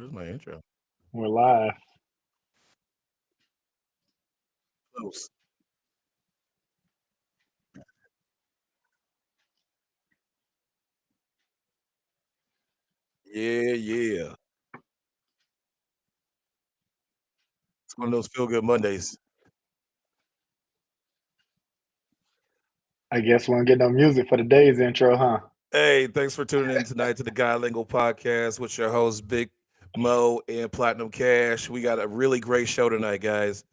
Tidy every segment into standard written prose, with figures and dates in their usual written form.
Where's my intro? We're live. Close. Yeah, yeah. It's one of those feel good Mondays. I guess we don't get no music for today's intro, huh? Hey, thanks for tuning in tonight to the Guy Lingo podcast with your hosts, Big Mo and Platinum Cash. We got a really great show tonight, guys.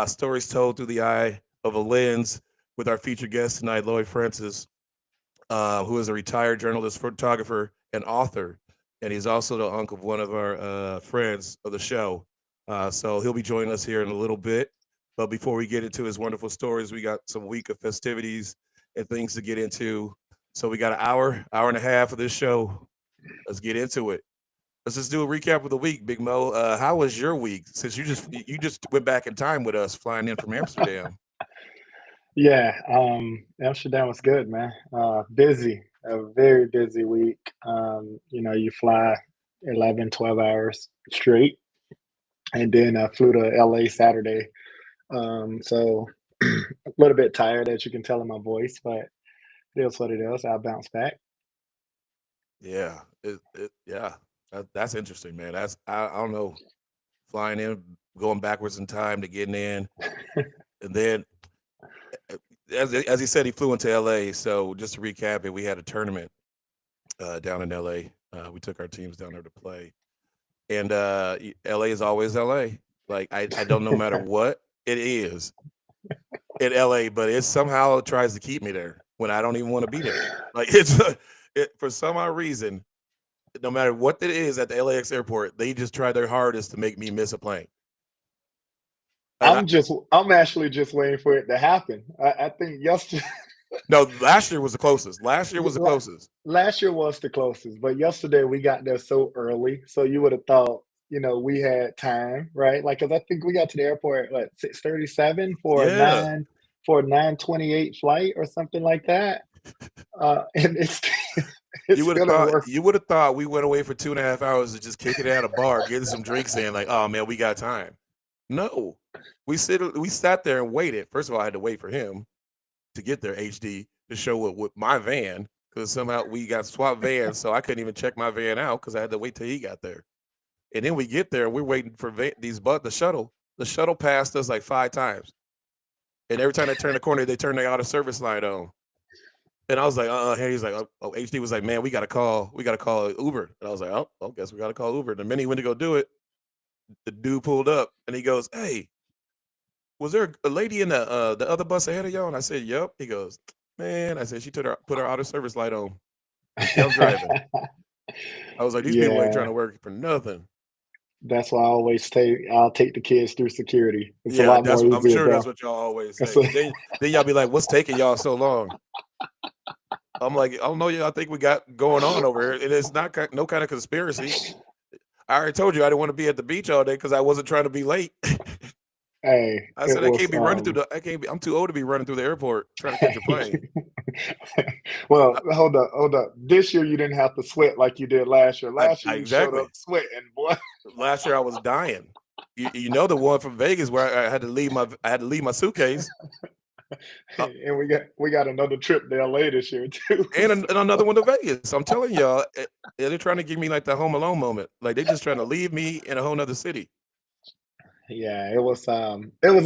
Stories told through the eye of a lens with our featured guest tonight, Lloyd Francis, who is a retired journalist, photographer, and author. And he's also the uncle of one of our friends of the show. So he'll be joining us here in a little bit. But before we get into his wonderful stories, we got some week of festivities and things to get into. So we got an hour and a half of this show. Let's get into it. Let's just do a recap of the week, Big Mo. How was your week? Since you just went back in time with us, flying in from Amsterdam. Yeah, Amsterdam was good, man. Busy, a very busy week. You fly 11, 12 hours straight, and then I flew to LA Saturday. So a little bit tired, as you can tell in my voice, but it is what it is. I'll bounce back. Yeah, yeah, that's interesting, man. I don't know, flying in, going backwards in time to getting in, and then uh, as he said, he flew into L.A. So just to recap it, we had a tournament down in L.A. We took our teams down there to play, and L.A. is always L.A. Like I don't no matter what it is in L.A., but it somehow tries to keep me there when I don't even want to be there. Like for some odd reason, no matter what it is at the LAX airport, they just try their hardest to make me miss a plane. And I'm actually just waiting for it to happen. I think yesterday. no, last year was the closest. Last year was the La- closest. Last year was the closest, but yesterday we got there so early, so you would have thought, we had time, right? Like, cause I think we got to the airport at what 6:37 for a Yeah, 9:28 flight or something like that, and it's it's still in work. you would have thought we went away for 2.5 hours to just kick it at a bar, getting some drinks in. Like, oh man, we got time. No, we sat there and waited. First of all, I had to wait for him to get there HD to show up with my van because somehow we got swapped vans, so I couldn't even check my van out because I had to wait till he got there. And then we get there, we're waiting for the shuttle. The shuttle passed us like 5 times, and every time they turn the corner, they turn the auto service light on. And I was like, Hey, he's like, HD was like, man, we got to call Uber. And I was like, guess we got to call Uber. The minute he went to go do it, the dude pulled up and he goes, hey, was there a lady in the other bus ahead of y'all? And I said, yep. He goes, man, I said, she put her auto service light on and kept driving. I was like, these people ain't trying Yeah, to work for nothing. that's why I'll take the kids through security. It's a Yeah, lot more I'm easier sure that's there. what y'all always It's say. And then y'all be like, what's taking y'all so long? I'm like, I don't know, y'all think we got going on over here. And it's not no kind of conspiracy. I already told you I didn't want to be at the beach all day because I wasn't trying to be late. Hey, I it said I was can't be running through I can't be. I'm too old to be running through the airport trying to catch a plane. Well, hold up, hold up. This year you didn't have to sweat like you did last year. Last year you showed up Exactly. sweating, boy. Last year I was dying. You know the one from Vegas where I had to leave my suitcase. Uh, And we got another trip to LA this year too. and, So, and another one to Vegas. I'm telling y'all, they're trying to give me like the Home Alone moment. Like they just trying to leave me in a whole nother city. yeah, it was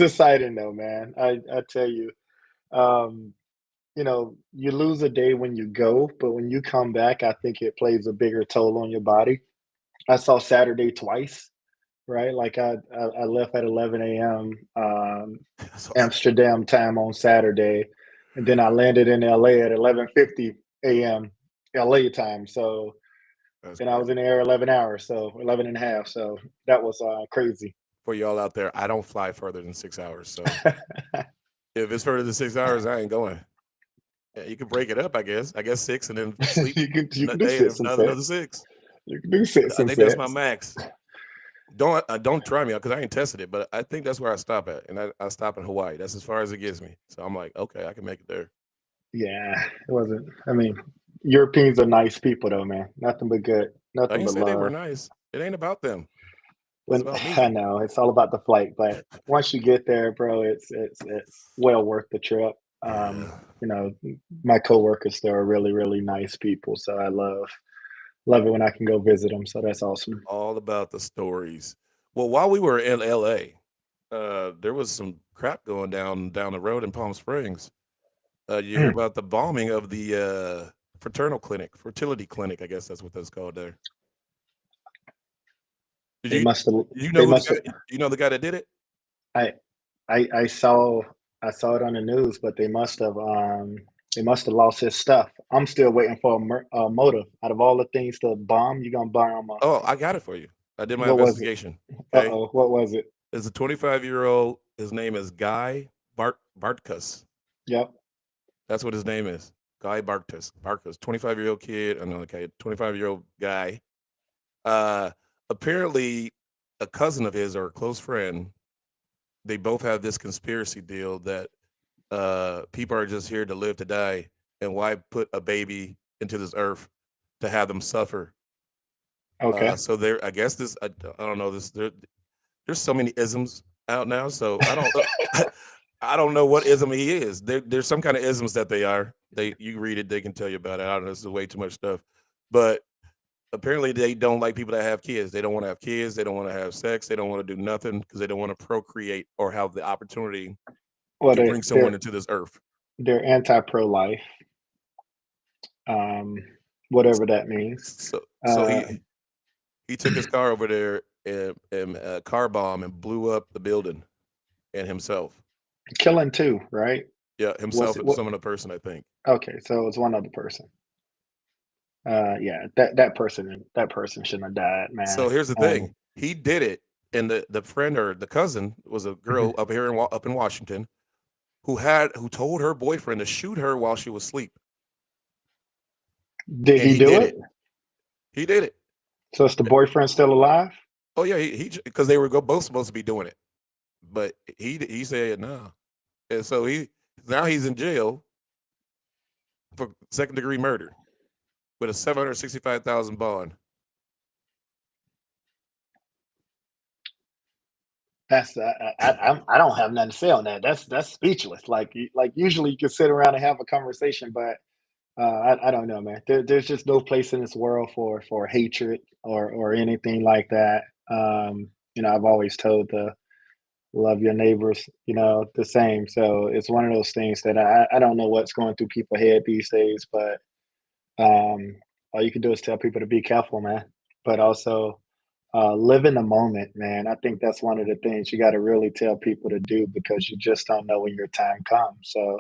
exciting though, man. I tell you. Um you lose a day when you go, but when you come back, I think it plays a bigger toll on your body. I saw Saturday twice, right? Like I left at 11 a.m. That's awesome. Amsterdam time on Saturday, and then I landed in LA at 11:50 a.m. LA time. So That's then I crazy. was in the air 11 hours, so 11 and a half. So that was crazy. For y'all out there, I don't fly further than 6 hours. So if it's further than 6 hours, I ain't going. Yeah, you can break it up, I guess. I guess six and then sleep You can do day sits and another sets. six. You can do sits I and think that's my sets. max. Don't try me out because I ain't tested it, but I think that's where I stop at, and I stop in Hawaii. That's as far as it gets me. So I'm like, okay, I can make it there. Yeah, it wasn't. I mean, Europeans are nice people though, man. Nothing but good. I Nothing didn't but say they were love. nice. It ain't about them. It's When about I me. know it's all about the flight, but once you get there, bro, it's well worth the trip. Yeah. You know, my coworkers there are really really nice people, so I love it when I can go visit them. So that's awesome. All about the stories. Well, while we were in LA, there was some crap going down the road in Palm Springs. You hear Mm, about the bombing of the fertility clinic, I guess that's what that's called there. Did they you must have. you know They who the must guy have. you know the guy that did it? I I saw it on the news, but they must have lost his stuff. I'm still waiting for a motive. Out of all the things to bomb, you gonna bomb a Oh, I got it for you. I did my what was it? investigation. Okay. Uh-oh, what was it? It's a 25-year-old. His name is Guy Bartkus. Yep. That's what his name is. Guy Bartkus. 25-year-old kid. I know, okay, 25-year-old guy. Uh apparently a cousin of his or a close friend, they both have this conspiracy deal that people are just here to live to die, and why put a baby into this earth to have them suffer. Okay. So there, I guess I don't know this. There's so many isms out now, so I don't I don't know what ism he is. There's some kind of isms that they are. They you read it, they can tell you about it. I don't know. This is way too much stuff, but apparently they don't like people that have kids. They don't want to have kids. They don't want to have sex. They don't want to do nothing because they don't want to procreate or have the opportunity Well, to bring someone into this earth. they're anti pro life, um, whatever that means. So Uh, he took his car over there and car bomb and blew up the building and himself. Killing two, right? Yeah, Was himself it and what? some other person, I think. Okay, so it was one other person. Yeah, that person shouldn't have died, man. So here's the Um, thing: he did it, and the friend or the cousin was a girl mhm. up in Washington who told her boyfriend to shoot her while she was asleep, Did and he he do did it? it. He did it. So is the boyfriend still alive? Oh yeah, he because they were both supposed to be doing it, but he said no, and so now he's in jail for second degree murder with a 765,000 bond. That's I don't have nothing to say on that. That's speechless. Like usually you can sit around and have a conversation, but I don't know, man. There's just no place in this world for hatred or anything like that. I've always told the love your neighbors, the same. So it's one of those things that I don't know what's going through people's head these days, but um, all you can do is tell people to be careful, man. But also live in the moment, man. I think that's one of the things you got to really tell people to do because you just don't know when your time comes. So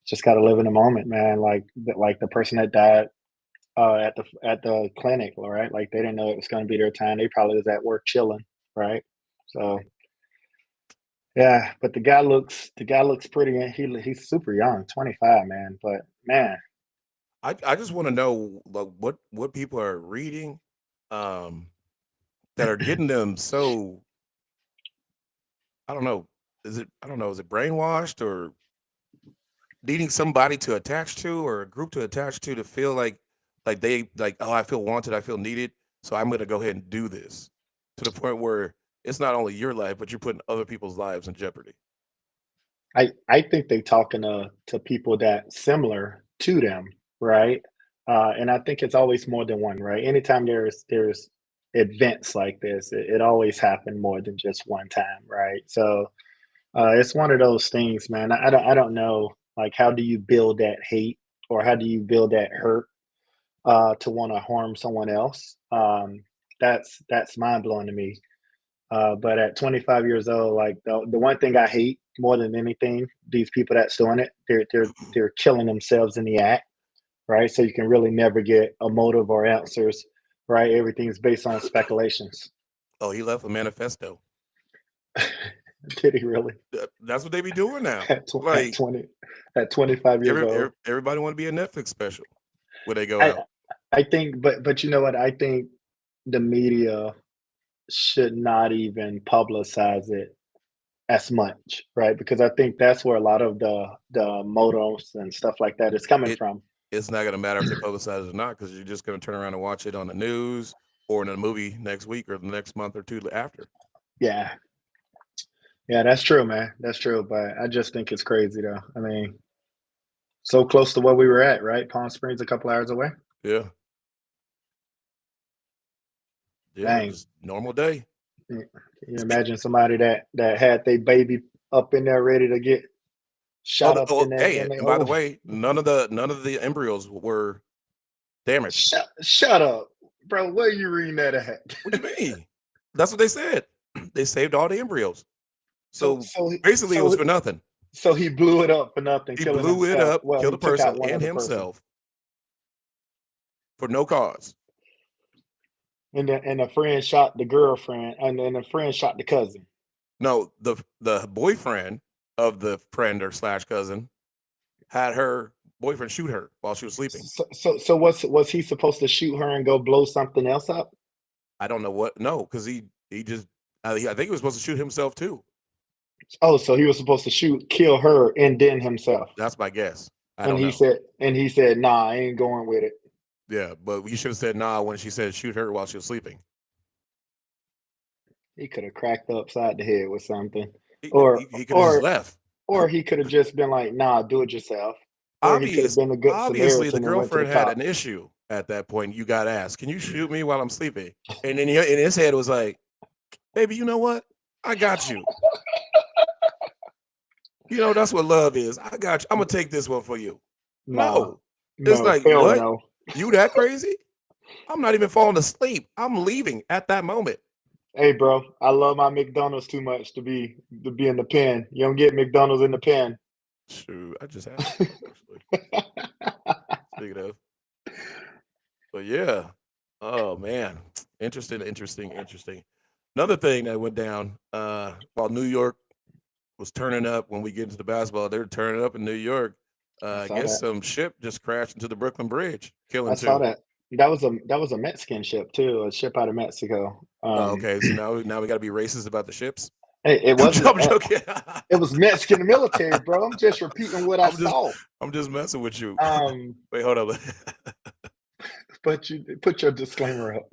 just got to live in the moment, man. Like the person that died at the clinic, right? Like they didn't know it was going to be their time. They probably was at work chilling, right? So yeah, but the guy looks pretty. He's super young, 25, man. But man, I just want to know like what people are reading, um, that are getting them so I don't know. I don't know, is it brainwashed or needing somebody to attach to or a group to attach to feel like they like, oh, I feel wanted, I feel needed, so I'm gonna go ahead and do this to the point where it's not only your life, but you're putting other people's lives in jeopardy. I think they talking to people that similar to them, right? And I think it's always more than one, right? Anytime there's events like this, it always happen more than just one time, right? So it's one of those things, man. I don't know, like how do you build that hate or how do you build that hurt to want to harm someone else? That's mind blowing to me. But at 25 years old, like the one thing I hate more than anything, these people that's doing it, they're killing themselves in the act, right? So you can really never get a motive or answers, right? Everything's based on speculations. Oh, he left a manifesto. Did he really? That's what they be doing now. At, tw- at Like 20, at 25 years old, everybody want to be a Netflix special where they go I out. I think, but you know what? I think the media should not even publicize it as much, right? Because I think that's where a lot of the motos and stuff like that is coming It from. it's not gonna matter if they publicize it or not because you're just gonna turn around and watch it on the news or in a movie next week or the next month or two after. Yeah. Yeah, that's true, man. That's true. But I just think it's crazy though. I mean, so close to where we were at, right? Palm Springs a couple hours away. Yeah. Yeah, Dang. just normal day. Can you imagine somebody that had their baby up in there ready to get shot up in that Hey, in their and by the old way, none of the embryos were damaged. shut up, bro. Where you reading that at? What do you mean? That's what they said. They saved all the embryos. so So so basically, it was so for nothing. so he blew it up for nothing, He killing blew it himself. up, Well, killed he a took out person one and other person, himself for no cause. and a friend shot the girlfriend, and then a friend shot the cousin. No, the boyfriend of the friend or slash cousin had her boyfriend shoot her while she was sleeping. So was he supposed to shoot her and go blow something else up? I don't know what. No, because he just. I think he was supposed to shoot himself too. Oh, so he was supposed to kill her, and then himself. That's my guess. I And don't he know. said, "Nah, I ain't going with it." Yeah, but you should have said nah when she said shoot her while she was sleeping. He could have cracked her upside the head with something, He or he could have just or left. or he could have just been like, "Nah, do it yourself." Or he could have been a good Obviously, the Samaritan and went to the girlfriend had an cop. issue at that point. You got asked, "Can you shoot me while I'm sleeping?" And then in his head it was like, "Baby, you know what? I got you. You know that's what love is. I got you. I'm gonna take this one for you." Nah, No, it's no, like hell what? no. You that crazy? I'm not even falling asleep. I'm leaving at that moment. Hey, bro, I love my McDonald's too much to be in the pen. You don't get McDonald's in the pen. Shoot, I just had actually. Speaking of, but yeah. Oh man, interesting. Another thing that went down while New York was turning up when we get into the basketball, they were turning up in New York. I I saw guess that. some ship just crashed into the Brooklyn Bridge, I killing saw two. that. That was a Mexican ship too, a ship out of Mexico. Oh, okay, so now we got to be racist about the ships. It I'm, wasn't. I'm joking. It was Mexican military, bro. I'm just repeating what I I'm just saw. I'm just messing with you. Um, Wait, hold up. but you put your disclaimer up.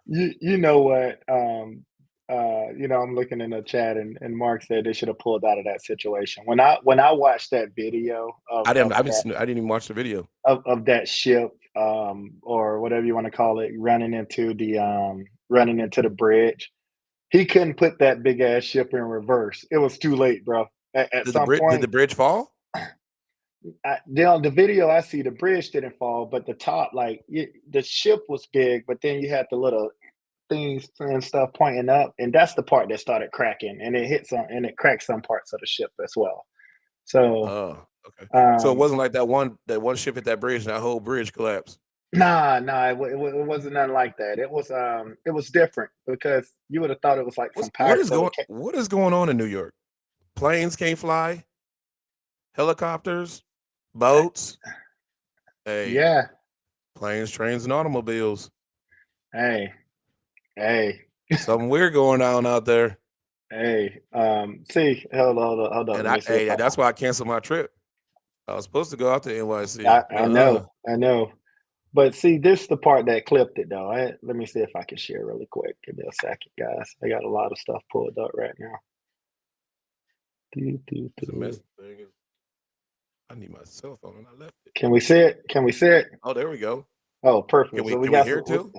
You know what? I'm looking in the chat, and Mark said they should have pulled out of that situation. When I watched that video of I didn't. of I that didn't. I didn't even watch the video. of that ship, or whatever you want to call it, running into the bridge. He couldn't put that big ass ship in reverse. It was too late, bro. At some Did the point, bridge fall? the video I see, the bridge didn't fall, but the top, like the ship was big, but then you had the little things and stuff pointing up, and that's the part that started cracking, and it cracked some parts of the ship as well. So, Oh, okay. So it um, wasn't like that one ship hit that bridge and that whole bridge collapsed. nah, it wasn't nothing like that. It was different because you would have thought it was like What's some pirates that would. what is going on in New York? Planes can't fly, helicopters, boats. Hey, Yeah, planes, trains, and automobiles. hey, hey, Something weird going on out there. hey. See, hold on. And Let me see if that's why I canceled my trip. I was supposed to go out to NYC. I know. But see, this is the part that clipped it though. Let me see if I can share really quick. Give me a second, guys. I got a lot of stuff pulled up right now. The mess thing is, I need my cell phone and I left it. Can we see it? Can we see it? Oh, there we go. Oh, perfect. So we Can we got hear some. it too?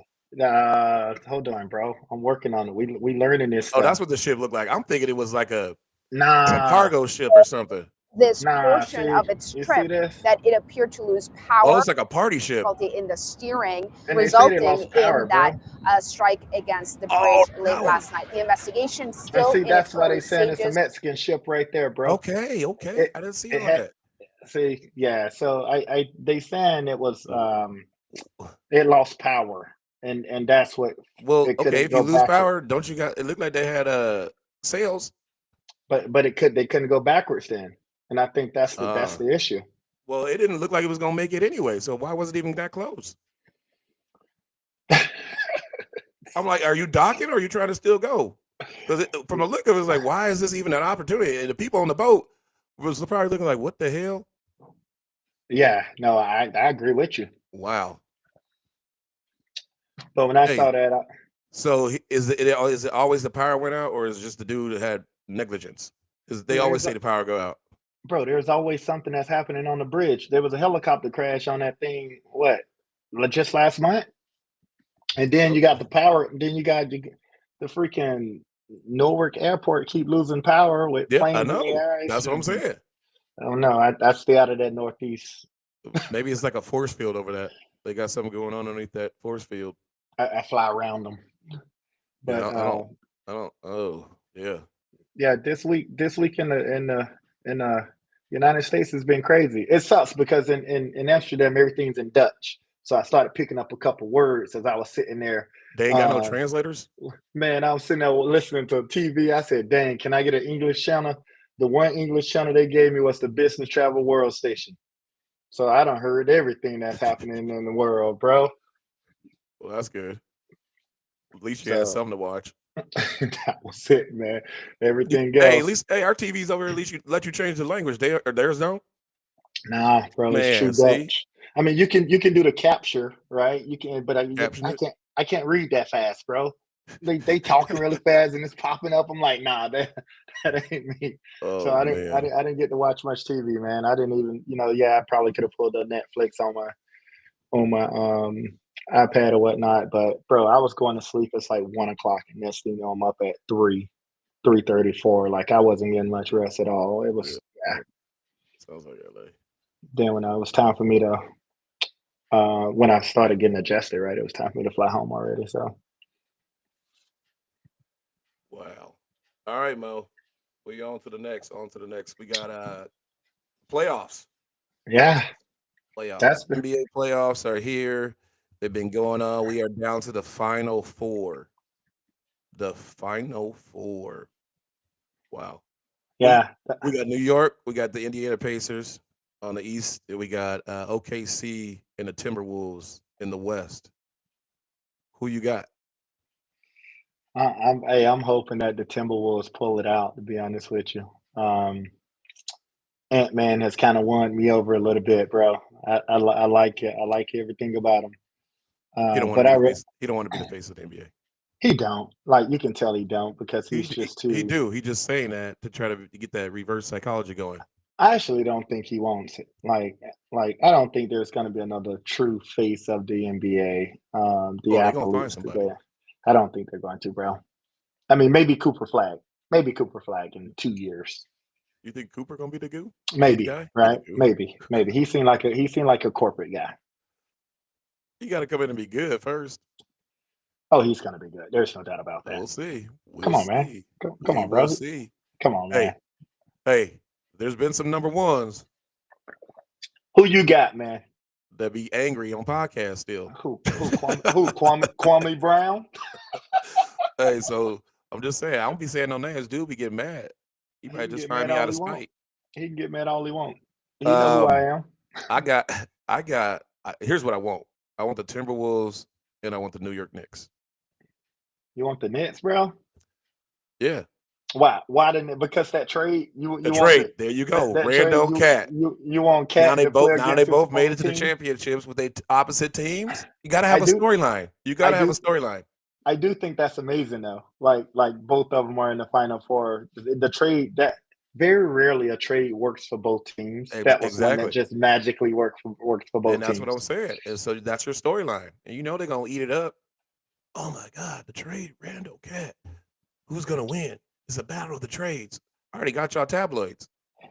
Hold on, bro. I'm working on it. We learning this Oh, that's stuff. what the ship looked like. I'm thinking it was like some Nah, cargo ship or something. This nah. portion See, of its you see trip this? that it appeared to lose Oh, power, it's like a party ship. difficulty in the steering, And they say they resulting lost power, in that bro. strike against the Oh, bridge late power. last night. The investigation And still see, in that's its why they early saying it's a stages. Mexican ship right there, bro. Okay. It I didn't see it all had. that. See, yeah. So they saying it was it lost power, and that's what Well, it okay. couldn't If you go lose backward. power, don't you got? It looked like they had sails. But they couldn't go backwards then, and I think that's the issue. Well, it didn't look like it was gonna make it anyway. So why was it even that close? I'm like, are you docking or are you trying to still go? Because from the look of it, it's like, why is this even an opportunity? And the people on the boat was probably looking like, what the hell? Yeah, no, I agree with you. Wow. But when I Hey, saw that, so is it always the power went out, or is it just the dude that had negligence? Because they always there's say the power go out. bro, there's always something that's happening on the bridge. There was a helicopter crash on that thing. What? Just last month, and then you got the Okay. power. Then you got the freaking Newark Airport keep losing power with Yeah, I planes in the know. air. That's what I'm saying. I don't know. I stay out of that Northeast. Maybe it's like a force field over that. They got something going on underneath that force field. I fly around them. Yeah, But I don't. Oh, yeah. yeah, this week in the United States has been crazy. It sucks because in Amsterdam everything's in Dutch. So I started picking up a couple words as I was sitting there. They ain't got no Um, translators. Man, I was sitting there listening to TV. I said, "Dang, can I get an English channel?" The one English channel they gave me was the Business Travel World Station. So I done heard everything that's happening in the world, bro. Well, that's good. At least you had So something to watch. that was it, man. Everything Hey, at else, least our TVs over here. At least you let you change the language. Theirs don't. nah, bro. It's true Man, see, Dutch. I mean, you can do the capture, right? You can, but caption I it. can't read that fast, bro. They talking really fast and it's popping up. I'm like, nah, that ain't me. So Oh I didn't I man. didn't I didn't get to watch much TV, man. I didn't even, yeah, I probably could have pulled up Netflix on my iPad or whatnot. But bro, I was going to sleep. It's like 1 o'clock, and next thing you know, I'm up at 3:34. Like I wasn't getting much rest at all. It Yeah, was sounds like LA. then when it was time for me to when I started getting adjusted, right, it was time for me to fly home already. So Wow. All right, Mo. We on to the next. On to the next. We got playoffs. yeah, that's Playoffs. been NBA playoffs are here. They've been going on. We are down to the final four. The final four. Wow. We yeah. we got New York. We got the Indiana Pacers on the east. And we got OKC and the Timberwolves in the west. Who you got? I'm hoping that the Timberwolves pull it out. To be honest with you, Ant Man has kind of won me over a little bit, bro. I like it. I like everything about him. He don't want to But be the face. He don't want to be the face of the NBA. he don't, like, you can tell he don't because He he's d- just he too. do. He just saying that to try to get that reverse psychology going. I actually don't think he wants it. Like I don't think there's going to be another true face of the NBA. The Oh, they gonna find athletes somebody. today. I don't think they're going to, bro. I mean, maybe Cooper Flag. Maybe Cooper Flag in 2 years. You think Cooper gonna be the goo? Be the Maybe, guy? Be the right? goo. Maybe. He seemed like a corporate guy. You got to come in and be good first. Oh, he's going to be good. There's no doubt about that. We'll see. We'll Come on, man. see. Come We on, will bro. see. Come on, man. Hey, hey. There's been some number ones Who you got, man? that be angry on podcasts still. Kwame Brown? Hey, so I'm just saying, I don't be saying no names. Dude be getting mad. He He might can just get find mad me out all of he want. spite. He can get mad all he want. He know who I Um, am. Here's what I want. I want the Timberwolves and I want the New York Knicks. You want the Nets, bro? Yeah, Why? Why didn't it? Because that trade the you want trade. There you go. that trade Rando Cat. you want Cat to play Now they against his both made former it to the team. championships with their opposite teams. You got to I have a do storyline. You got I to have a do storyline. I do think that's amazing though. Like both of them are in the final four. The trade that very rarely a trade works for both teams. That was one that Exactly. just magically worked for And both that's what I'm teams. saying. And so that's your storyline. And you know they're gonna eat it up. Oh my God, the trade, Randall Cat. Who's gonna win? It's a battle of the trades. I already got y'all tabloids.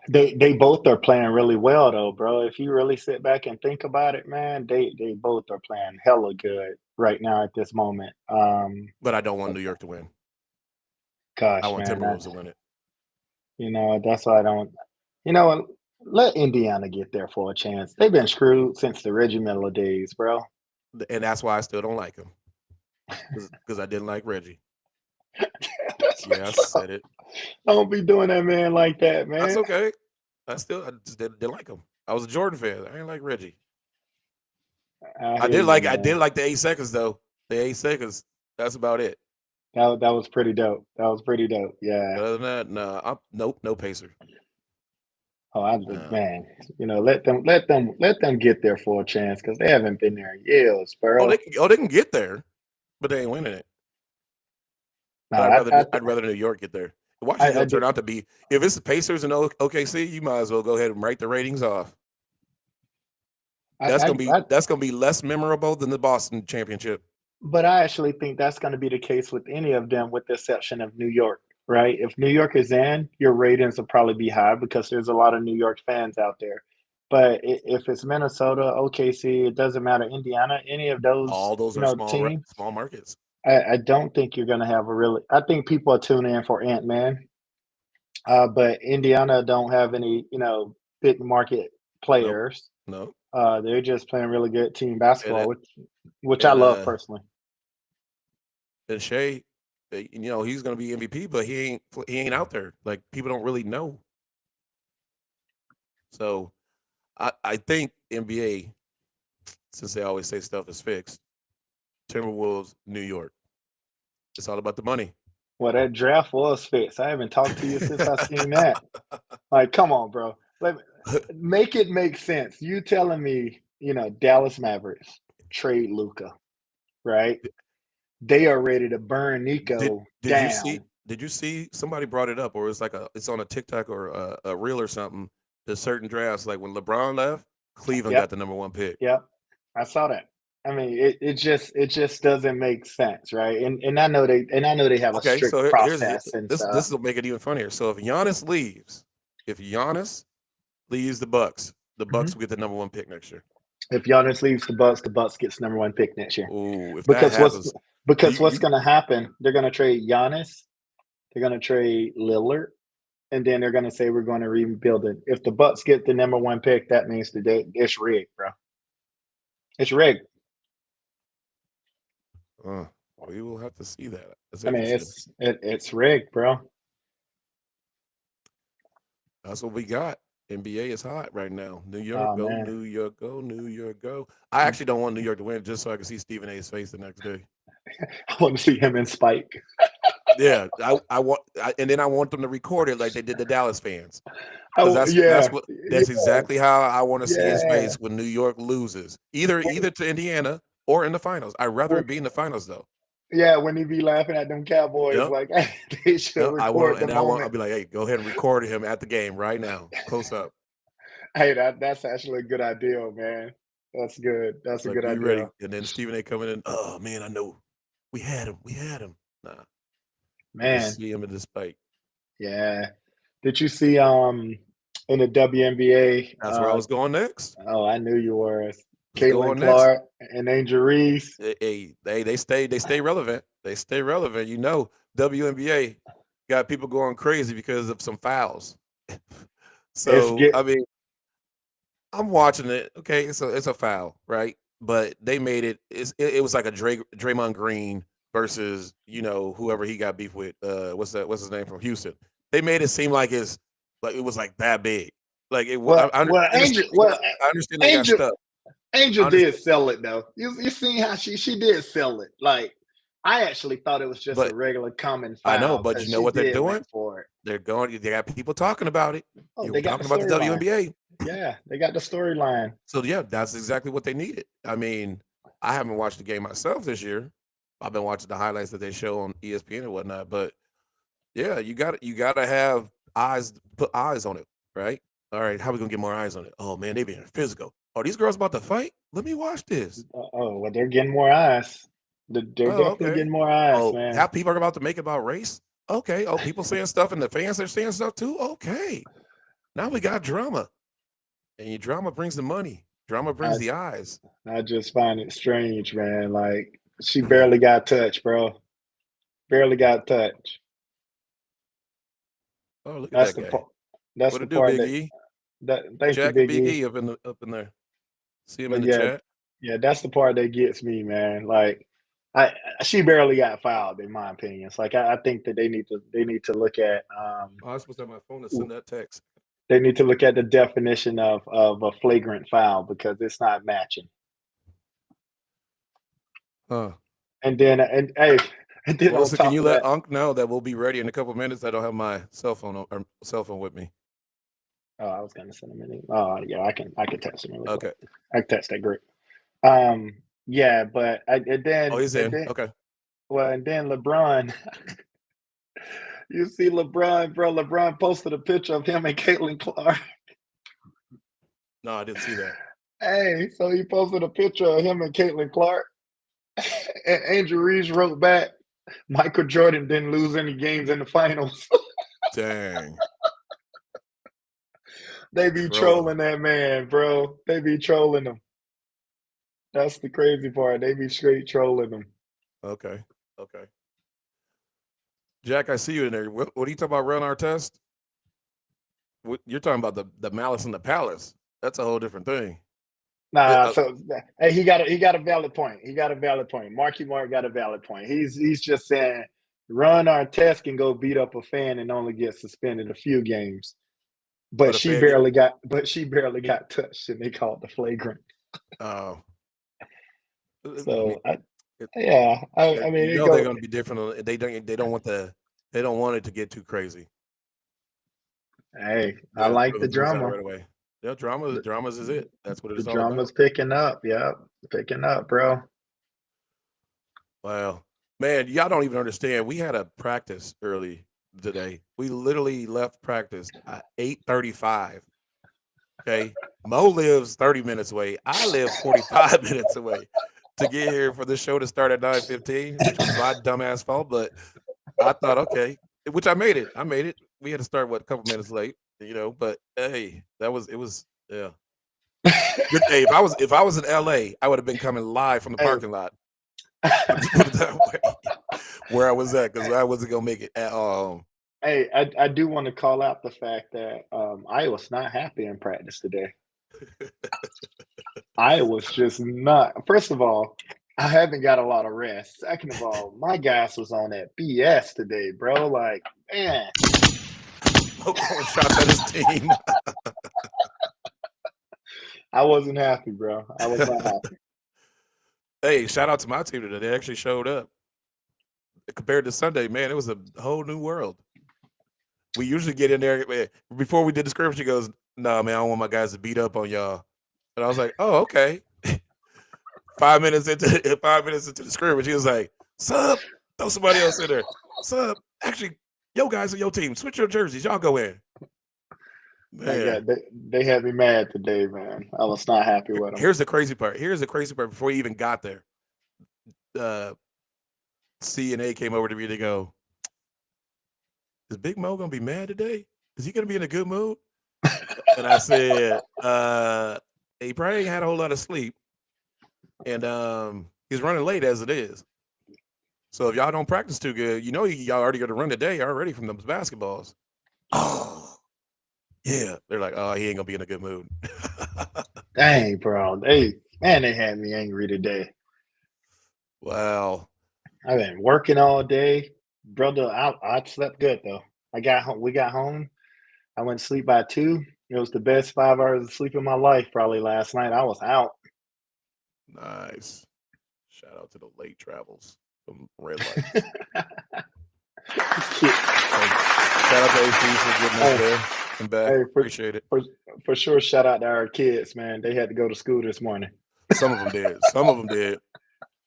They both are playing really well though, bro. If you really sit back and think about it, man, they both are playing hella good right now at this moment. But I don't want New York to win. I Gosh, want man, Timberwolves to win it. that's why I don't. You know what? Let Indiana get there for a chance. They've been screwed since the Reggie Miller days, bro. And that's why I still don't like him. Because I didn't like Reggie. That's Yeah, I what's up. said it. Don't be doing that, man, like that, That's man. okay. I just didn't like him. I was a Jordan fan. I didn't like Reggie. I hear you, I did man. like the 8 seconds though. The 8 seconds. That's about it. That was pretty dope. That was pretty dope. Yeah. Other than that, nah. Nope, no Pacer. Nah. Man, let them get there for a chance because they haven't been there in years, Oh, bro. they can get there, but they ain't winning it. No, But I I'd rather New York get there. I, Washington I gonna do. turn out to be if it's the Pacers and OKC, you might as well go ahead and write the ratings off. I, I, That's gonna be less memorable than the Boston championship. But I actually think that's going to be the case with any of them, with the exception of New York, right? If New York is in, your ratings will probably be high because there's a lot of New York fans out there. But if it's Minnesota, OKC, it doesn't matter. Indiana, any of those, All those are teams, small markets. I don't think you're going to have a really. I think people are tuning in for Ant Man, but Indiana don't have any, big market Nope. players. No. They're just playing really good team And basketball, it, which I and love personally. and Shea, he's gonna be MVP, but he ain't out there. Like people don't really know. So I think NBA, since they always say stuff is fixed, Timberwolves, New York. It's all about the money. Well, that draft was fixed. I haven't talked to you since I seen that. Like, come on, bro. Make it make sense. You telling me, Dallas Mavericks trade Luca, right? They are ready to burn Nico did you see down. did you see somebody brought it up, or it's on a TikTok or a reel or something? There's certain drafts like when LeBron left, Cleveland got Yep, the number 1 pick. yep. I saw that. I mean, it just doesn't make sense, right? And I know they have a Okay, strict so process and stuff. this will make it even funnier. So if Giannis leaves the Bucks Mhm. will get the number 1 pick next year. If Giannis leaves the Bucks gets number 1 pick next year. Ooh, if that Because what's happens, because what's you going to happen? They're going to trade Giannis. They're going to trade Lillard, and then they're going to say we're going to rebuild it. If the Bucks get the number 1 pick, that means it's rigged, bro. It's rigged. we will have to see that. That's I mean, interesting. it's rigged, bro. That's what we got. NBA is hot right now. New York, Oh go, man, New York, go, New York, go. I actually don't want New York to win just so I can see Stephen A's face the next day. I want to see him in Spike. Yeah, and then I want them to record it like they did the Dallas fans, because Oh yeah, that's yeah, exactly how I want to see his yeah. face when New York loses, either to Indiana or in the finals. I'd rather When, it be in the finals though. yeah, when he be laughing at them Cowboys, Yep. like they should Yep. I want, record the and I'll moment. be like, hey, go ahead and record him at the game right now, close up. Hey, that's actually a good idea, man. That's good. That's a Like, good be idea, ready. And then Stephen A coming in. Oh man, I know we had him. We had him. Nah, I just man. see him in the spike. Yeah. Did you see in the WNBA? That's where I was going next. Oh, I knew you were. I was Caitlin going next. Clark and Angel Reese. They stay relevant. They stay relevant. WNBA got people going crazy because of some fouls. It's So get I mean, I'm watching it. Okay, it's a foul, right? But they made it. It was like a Draymond Green versus whoever he got beef with. What's his name from Houston? They made it seem like it was like that big. Like it. well, I well, understand. Angel, well, I understand they got Angel, stuck. Angel I did understand, sell it though. You seen how she did sell it. Like I actually thought it was just a but regular common I know. foul But because you know she what they're did doing? went for it. They're going. They got people talking about it. Oh, You they were got the talking about the storyline. WNBA. Yeah, they got the storyline. So yeah, that's exactly what they needed. I mean, I haven't watched the game myself this year. I've been watching the highlights that they show on ESPN and whatnot. But yeah, you gotta have eyes, put eyes on it, right? All right, how we gonna get more eyes on it? Oh man, they being physical. Are these girls about to fight? Let me watch this. Oh, well, they're getting more eyes. They're Oh, definitely okay. getting more eyes, Oh, man. how people are about to make it about race? Okay. Oh, people saying stuff and the fans are saying stuff too. Okay. Now we got drama. And your drama brings the money. Drama brings I the eyes. I just find it strange, man. Like she barely got touched, bro. Barely got touched. Oh, look at That's that the guy. part. That's What the it do, part Big that E? that. Thank you, Jack and Big Big E. E up in there. See him in But the yeah, chat. yeah, that's the part that gets me, man. Like, she barely got fouled, in my opinion. It's like I think that they need to look at Oh, I was supposed to have my phone to send that text. they need to look at the definition of a flagrant foul because it's not matching. Huh. And then and then on Melissa, can top you of let that, Unc know that we'll be ready in a couple minutes? I don't have my cell phone with me. Oh, I was gonna send him an email. Oh, yeah, I can text him really quick. Okay. I can text that group. Yeah, but Oh, he's in. Okay. and then LeBron, you see LeBron, bro. LeBron posted a picture of him and Caitlin Clark. No, I didn't see that. Hey, so he posted a picture of him and Caitlin Clark, and Andrew Reese wrote back, Michael Jordan didn't lose any games in the finals. Dang. They be trolling that man, bro. They be trolling him. That's the crazy part. They be straight trolling him. Okay. Okay. Jack, I see you in there. What are you talking about, Ron Artest? You're talking about the Malice in the Palace. That's a whole different thing. Nah, so hey, he got a valid point. He got a valid point. Marky Mark got a valid point. He's just saying Ron Artest can go beat up a fan and only get suspended a few games. But she barely got touched and they called the flagrant. Oh. So I mean, you know they're going to be different. They don't want it to get too crazy. Hey, I like the drama. Right away. Yeah, dramas is it. That's what it's all about. The drama's picking up. Yep, picking up, bro. Wow, man, y'all don't even understand. We had a practice early today. We literally left practice at 8:35. Okay, Mo lives 30 minutes away. I live 45 minutes away to get here for the show to start at 9:15, which was my dumbass fault. But I thought, okay, which I made it. We had to start a couple minutes late, But hey, it was yeah. Good day. If I was in LA, I would have been coming live from the parking lot. Put it that way, where I was at, because I wasn't gonna make it at all. Hey, I do want to call out the fact that I was not happy in practice today. I was just not. First of all, I haven't got a lot of rest. Second of all, my gas was on that BS today, bro. Like, man. Shots at his team. I wasn't happy, bro. I was not happy. Hey, shout out to my team today. They actually showed up. Compared to Sunday, man, it was a whole new world. We usually get in there before we did the scrimmage. He goes, "No, man, I don't want my guys to beat up on y'all." And I was like, "Oh, okay." 5 minutes into the scrimmage, he was like, "Sup? Throw somebody else in there. Sup? Actually, yo guys on your team, switch your jerseys. Y'all go in." Man. They had me mad today, man. I was not happy with them. Here's the crazy part. Before you even got there, C and A came over to me to go, "Is Big Mo gonna be mad today? Is he gonna be in a good mood?" And I said, he probably ain't had a whole lot of sleep, and he's running late as it is. So if y'all don't practice too good, y'all already got to run today already from those basketballs. Oh, yeah. They're like, oh, he ain't gonna be in a good mood. Dang, bro. They had me angry today. Wow. I've been working all day, brother. I slept good though. We got home. I went to sleep by 2. It was the best 5 hours of sleep in my life. Probably last night. I was out. Nice. Shout out to the late travels from red lights. Shout out to HD for getting us there and back. Appreciate it. For sure, shout out to our kids, man. They had to go to school this morning. Some of them did.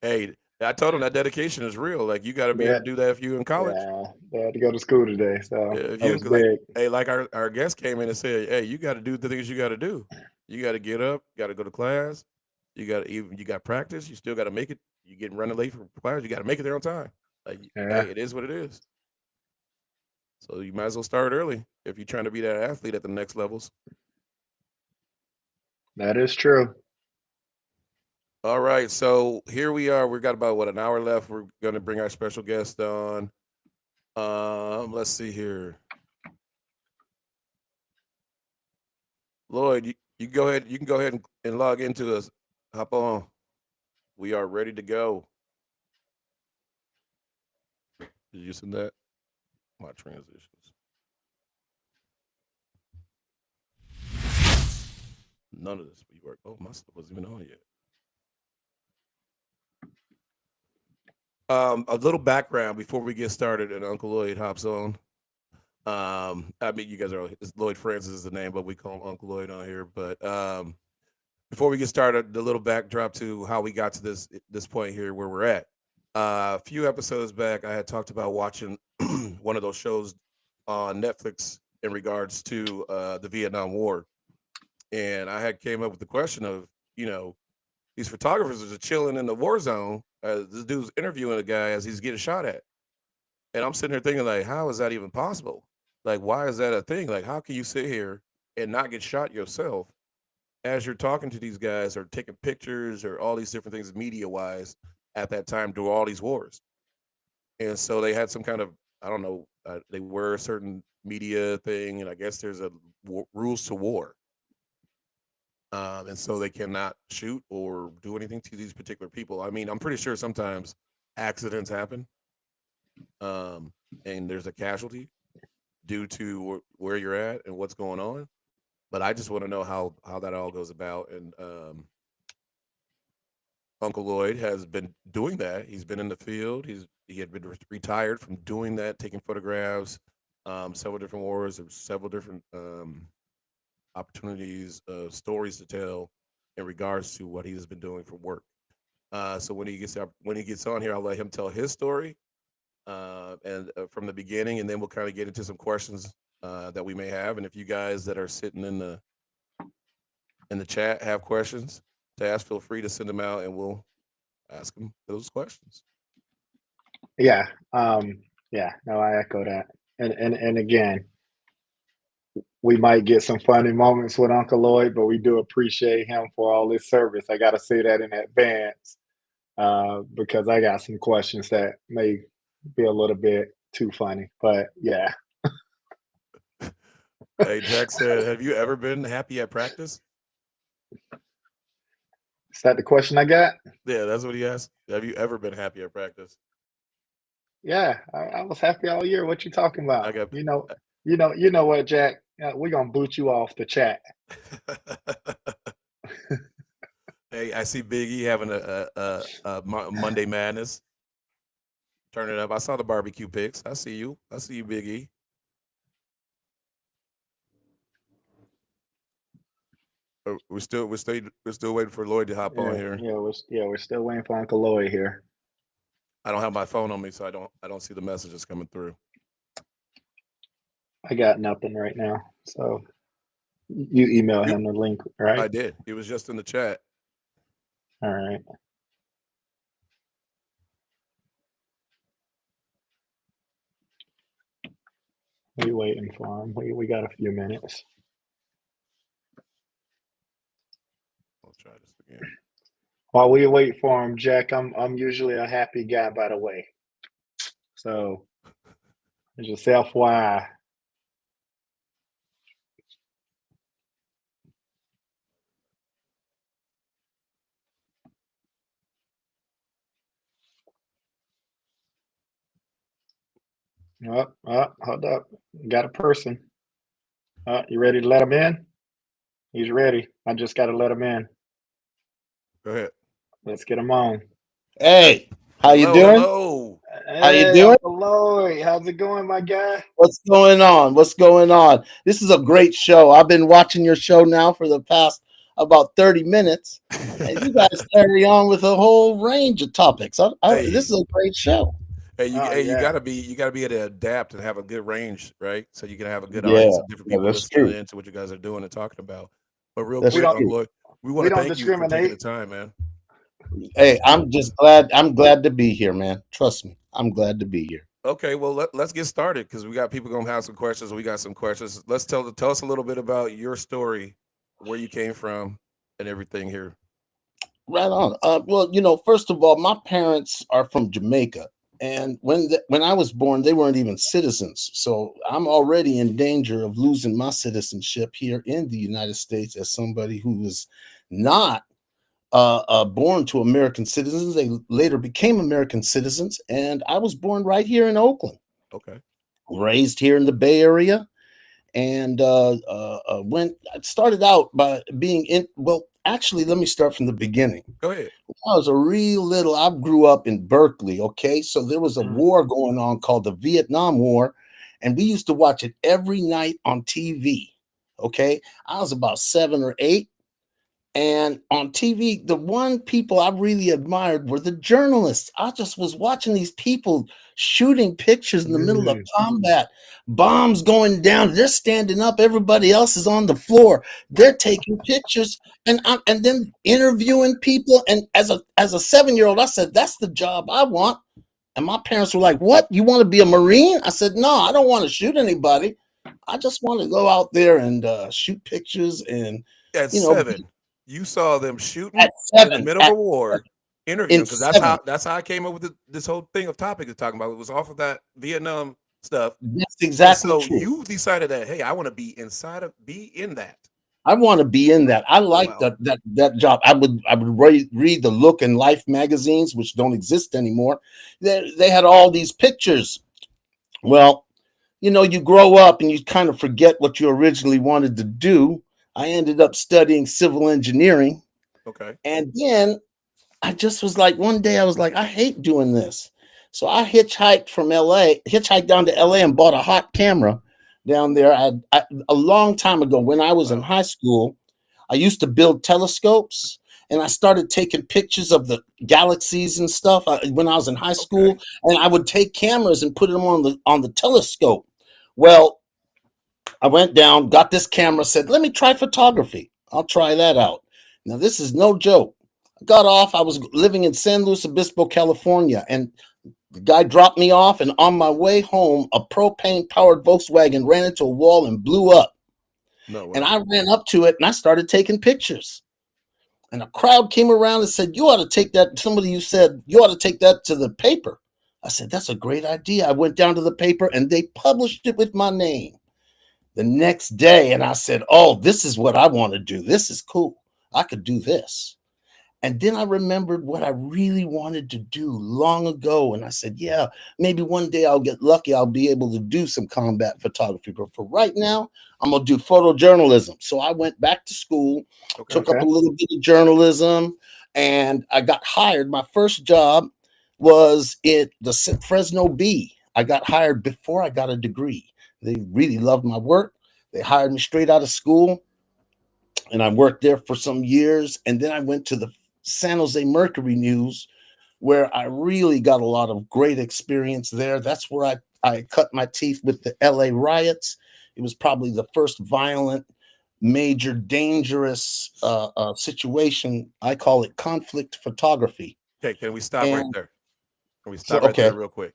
Hey, I told them that dedication is real. Like, you got to be able to do that if you're in college. Yeah, they had to go to school today. So like our guest came in and said, "Hey, you got to do the things you got to do. You got to get up, got to go to class. You got practice. You still got to make it. You getting running late for class. You got to make it there on time. Like, hey, it is what it is. So you might as well start early if you're trying to be that athlete at the next levels." That is true. All right, so here we are. We've got about an hour left. We're going to bring our special guest on. Let's see here. Lloyd, you go ahead. You can go ahead and log into us. Hop on. We are ready to go. Did you send that? My transitions. None of this will work. Oh, my stuff wasn't even on yet. A little background before we get started, and Uncle Lloyd hops on. I mean, you guys are Lloyd Francis is the name, but we call him Uncle Lloyd on here. But before we get started, the little backdrop to how we got to this point here where we're at. A few episodes back, I had talked about watching one of those shows on Netflix in regards to the Vietnam War, and I had came up with the question of, these photographers are chilling in the war zone. This dude's interviewing a guy as he's getting shot at, and I'm sitting here thinking, like, how is that even possible? Like, why is that a thing? Like, how can you sit here and not get shot yourself as you're talking to these guys or taking pictures or all these different things media wise at that time during all these wars? And so they had some kind of, I don't know, they were a certain media thing, and I guess there's a rules to war. And so they cannot shoot or do anything to these particular people. I mean, I'm pretty sure sometimes accidents happen, and there's a casualty due to where you're at and what's going on. But I just want to know how that all goes about. And Uncle Lloyd has been doing that. He's been in the field. He had been retired from doing that, taking photographs, several different wars, several different opportunities, stories to tell in regards to what he has been doing for work. So when he gets on here, I'll let him tell his story, and from the beginning, and then we'll kind of get into some questions that we may have. And if you guys that are sitting in the chat have questions to ask, feel free to send them out, and we'll ask them those questions. Yeah. No, I echo that. And again, we might get some funny moments with Uncle Lloyd, but we do appreciate him for all his service. I got to say that in advance, because I got some questions that may be a little bit too funny. But yeah. Hey, Jack said, have you ever been happy at practice? Is that the question I got? Yeah, that's what he asked. Have you ever been happy at practice? Yeah, I was happy all year. What you talking about? I got You know what, Jack? We're gonna boot you off the chat. Hey, I see Big E having a Monday Madness. Turn it up. I saw the barbecue pics. I see you, Big E. We're still waiting for Lloyd to hop on here. We're still waiting for Uncle Lloyd here. I don't have my phone on me, so I don't see the messages coming through. I got nothing right now. So you email him the link, right? I did. It was just in the chat. All right. We waiting for him. We got a few minutes. I'll try this again. While we wait for him, Jack, I'm usually a happy guy, by the way. So just FYI. Hold up. Got a person. You ready to let him in? He's ready. I just got to let him in. Go ahead. Let's get him on. Hey, how you doing? Hello. How you doing? Uncle Lloyd, how's it going, my guy? What's going on? This is a great show. I've been watching your show now for the past about 30 minutes. And you guys carry on with a whole range of topics. Hey. This is a great show. Hey, you gotta be able to adapt and have a good range, right? So you can have a good audience of different people listening into what you guys are doing and talking about. But real quick, Uncle Lloyd, we want to thank you for taking the time, man. Hey, I'm glad to be here, man. Trust me, I'm glad to be here. Okay, well let's get started because we got people gonna have some questions. We got some questions. Let's tell us a little bit about your story, where you came from, and everything here. Right on. Well, first of all, my parents are from Jamaica. And when I was born, they weren't even citizens. So I'm already in danger of losing my citizenship here in the United States as somebody who was not born to American citizens. They later became American citizens. And I was born right here in Oakland. Okay. Raised here in the Bay Area. And started out by being actually, let me start from the beginning. Go ahead. I was I grew up in Berkeley, okay? So there was a war going on called the Vietnam War, and we used to watch it every night on TV. Okay, I was about 7 or 8. And on TV, the one people I really admired were the journalists. I just was watching these people shooting pictures in the middle of combat, bombs going down. They're standing up. Everybody else is on the floor. They're taking pictures and then interviewing people. And as a 7-year-old, I said, that's the job I want. And my parents were like, what? You want to be a Marine? I said, no, I don't want to shoot anybody. I just want to go out there and shoot pictures. And At you know, 7, you saw them shooting at in the 7, middle of a war, interviewing, because that's 7. how I came up with this whole thing of topic to talking about. It was off of that Vietnam stuff. That's And exactly so true. you decided that, hey, I want to be in that. I want to be in that. I like Wow. that job. I would read the Look and Life magazines, which don't exist anymore. They had all these pictures. Well, you know, you grow up and you kind of forget what you originally wanted to do. I ended up studying civil engineering. Okay. And then I just was like, one day I was like, I hate doing this. So I hitchhiked down to LA and bought a hot camera down there. A long time ago when I was in high school, I used to build telescopes and I started taking pictures of the galaxies and stuff when I was in high school. Okay. And I would take cameras and put them on the telescope. Well, I went down, got this camera, said, let me try photography. I'll try that out. Now, this is no joke. I got off. I was living in San Luis Obispo, California, and the guy dropped me off. And on my way home, a propane-powered Volkswagen ran into a wall and blew up. No way. And I ran up to it, and I started taking pictures. And a crowd came around and said, you ought to take that. Somebody you said, you ought to take that to the paper. I said, that's a great idea. I went down to the paper, and they published it with my name the next day. And I said, oh, this is what I want to do. This is cool. I could do this. And then I remembered what I really wanted to do long ago. And I said, yeah, maybe one day I'll get lucky. I'll be able to do some combat photography. But for right now, I'm going to do photojournalism. So I went back to school, took up a little bit of journalism, and I got hired. My first job was at the Fresno Bee. I got hired before I got a degree. They really loved my work. They hired me straight out of school. And I worked there for some years. And then I went to the San Jose Mercury News, where I really got a lot of great experience there. That's where I cut my teeth with the LA riots. It was probably the first violent, major, dangerous situation. I call it conflict photography. Okay, can we stop right there? Can we So, stop right there okay. real quick?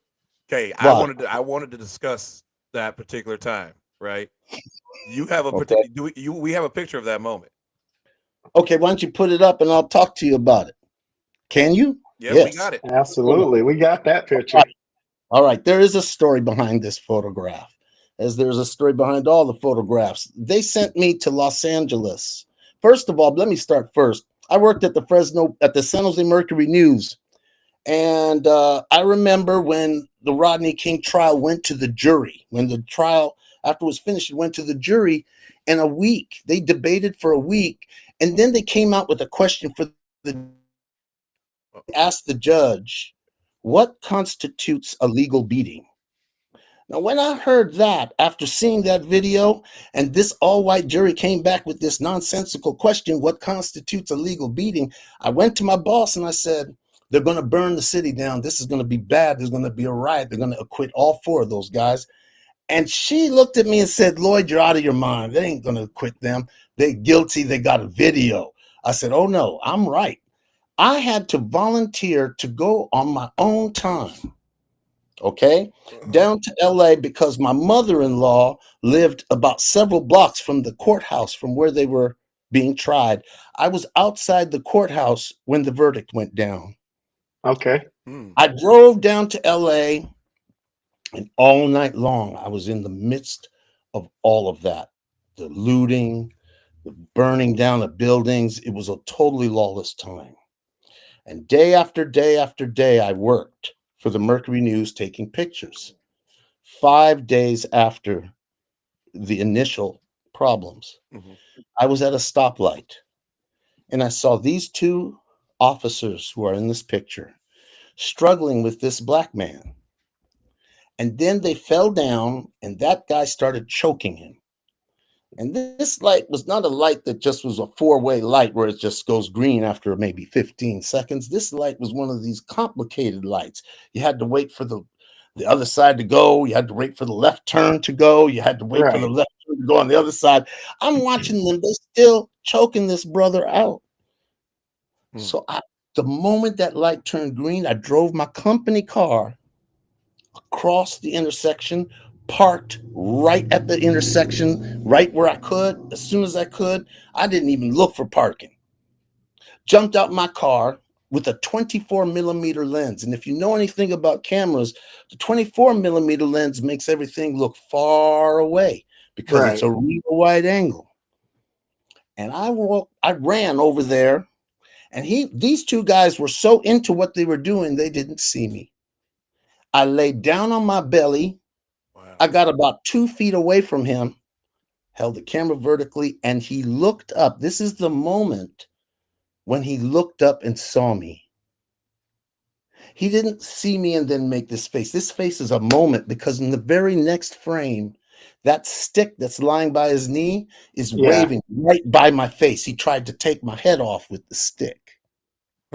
Okay, Wow. I wanted to discuss that particular time, right? You have a Okay. particular we have a picture of that moment. Okay, why don't you put it up and I'll talk to you about it? Can you? Yeah, we Yes. got it. Absolutely. We got that picture. All right. There is a story behind this photograph, as there's a story behind all the photographs. They sent me to Los Angeles. First of all, let me start first. I worked at the San Jose Mercury News. And I remember when the Rodney King trial went to the jury. When the trial, after it was finished, it went to the jury. In a week, they debated for a week. And then they came out with a question for asked the judge, what constitutes a legal beating? Now, when I heard that, after seeing that video, and this all-white jury came back with this nonsensical question, what constitutes a legal beating? I went to my boss and I said, they're going to burn the city down. This is going to be bad. There's going to be a riot. They're going to acquit all 4 of those guys. And she looked at me and said, Lloyd, you're out of your mind. They ain't going to acquit them. They're guilty. They got a video. I said, oh, no, I'm right. I had to volunteer to go on my own time, okay, down to LA because my mother-in-law lived about several blocks from the courthouse from where they were being tried. I was outside the courthouse when the verdict went down. Okay. I drove down to LA, and all night long, I was in the midst of all of that. The looting, the burning down of buildings. It was a totally lawless time. And day after day after day, I worked for the Mercury News taking pictures. 5 days after the initial problems, I was at a stoplight, and I saw these 2 officers who are in this picture struggling with this black man. And then they fell down, and that guy started choking him. And this light was not a light that just was a four-way light where it just goes green after maybe 15 seconds. This light was one of these complicated lights. You had to wait for the other side to go. You had to wait for the left turn to go. You had to wait for the Right. left turn to go on the other side. I'm watching them. They're still choking this brother out. So the moment that light turned green, I drove my company car across the intersection, parked right at the intersection, right where I could, as soon as I could. I didn't even look for parking. Jumped out my car with a 24 millimeter lens. And if you know anything about cameras, the 24 millimeter lens makes everything look far away because it's Right. a real wide angle. And I ran over there, and these two guys were so into what they were doing, they didn't see me. I laid down on my belly. Wow. I got about 2 feet away from him, held the camera vertically, and he looked up. This is the moment when he looked up and saw me. He didn't see me and then make this face. This face is a moment because in the very next frame, that stick that's lying by his knee is Yeah. waving right by my face. He tried to take my head off with the stick.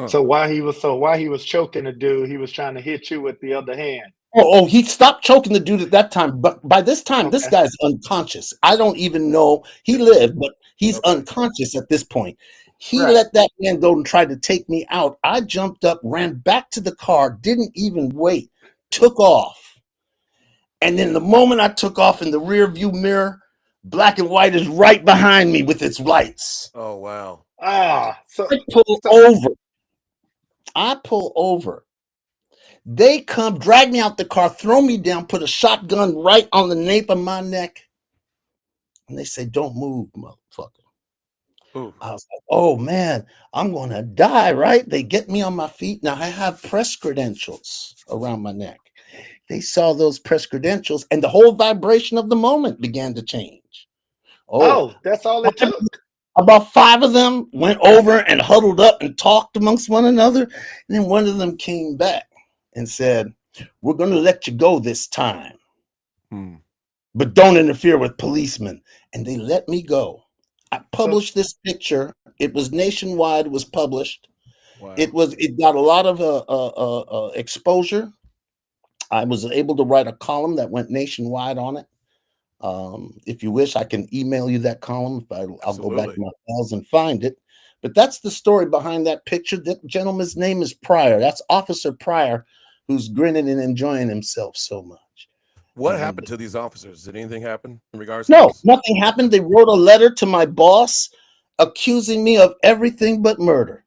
So while he was choking the dude, he was trying to hit you with the other hand. Oh, he stopped choking the dude at that time. But by this time, this Okay. guy's unconscious. I don't even know. He lived, but he's Okay. unconscious at this point. He Right. let that man go and tried to take me out. I jumped up, ran back to the car, didn't even wait, took off. And then the moment I took off in the rear view mirror, Black and White is right behind me with its lights. Oh wow. So I pull over. They come, drag me out the car, throw me down, put a shotgun right on the nape of my neck. And they say, "Don't move, motherfucker." Ooh. I was like, "Oh man, I'm going to die," right? They get me on my feet. Now I have press credentials around my neck. They saw those press credentials and the whole vibration of the moment began to change. that's all it took. About 5 of them went over and huddled up and talked amongst one another. And then one of them came back and said, "We're going to let you go this time, but don't interfere with policemen." And they let me go. I published this picture. It was nationwide. It was published. Wow. It got a lot of exposure. I was able to write a column that went nationwide on it. If you wish, I can email you that column. I'll go back to my files and find it. But that's the story behind that picture. That gentleman's name is Pryor. That's Officer Pryor, who's grinning and enjoying himself so much. What happened to these officers? Did anything happen in regards to No, this? nothing happened. They wrote a letter to my boss accusing me of everything but murder.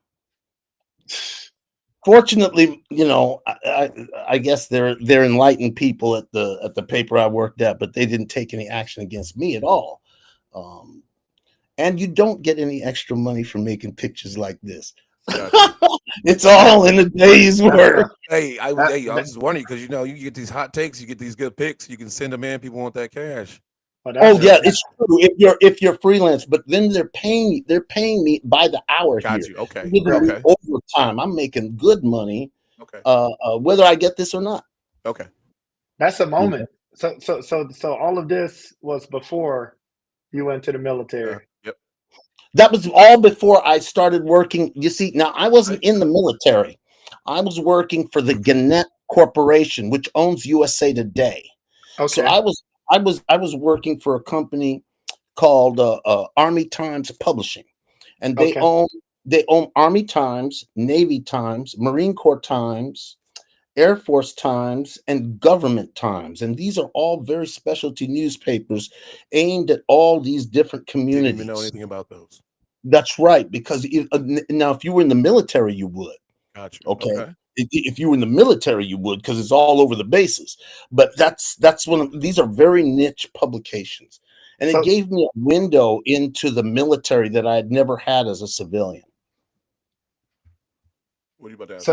Fortunately, I guess they're enlightened people at the paper I worked at, but they didn't take any action against me at all. And you don't get any extra money for making pictures like this. Gotcha. It's all in a day's work. Hey, I was just wondering because you get these hot takes, you get these good pics, you can send them in. People want that cash. It's true if you're freelance, but then they're paying me by the hour. Got here. you. Okay. Okay. Overtime. I'm making good money. Okay. Whether I get this or not. Okay. That's a moment. So all of this was before you went to the military. Yep. That was all before I started working. You see, now I wasn't in the military. I was working for the Gannett Corporation, which owns USA Today. Okay. So I was working for a company called Army Times Publishing, and they own Army Times, Navy Times, Marine Corps Times, Air Force Times, and Government Times, and these are all very specialty newspapers aimed at all these different communities. Didn't even know anything about those. That's right, because now if you were in the military, you would. Gotcha. Okay. If you were in the military, you would, because it's all over the bases. But that's these are very niche publications, and it gave me a window into the military that I had never had as a civilian. What are you about to ask?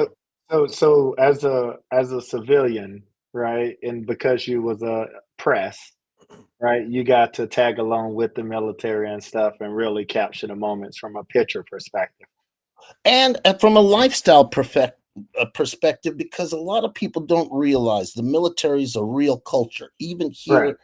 So as a civilian, right, and because you was a press, right, you got to tag along with the military and stuff and really capture the moments from a picture perspective. And from a lifestyle perspective, because a lot of people don't realize the military is a real culture. Even here Right.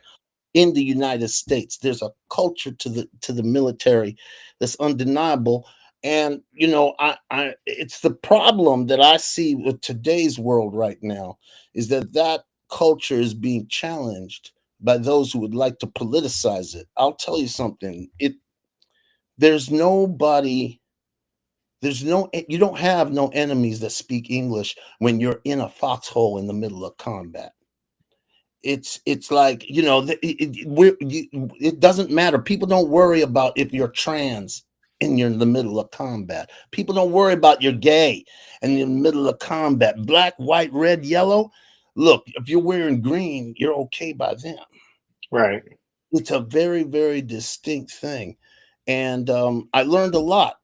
in the United States, there's a culture to the military that's undeniable. And I it's the problem that I see with today's world right now, is that culture is being challenged by those who would like to politicize it. I'll tell you something. There's nobody, you don't have no enemies that speak English when you're in a foxhole in the middle of combat. It's like, it doesn't matter. People don't worry about if you're trans and you're in the middle of combat. People don't worry about you're gay and you're in the middle of combat. Black, white, red, yellow. Look, if you're wearing green, you're okay by them. Right. It's a very, very distinct thing. And I learned a lot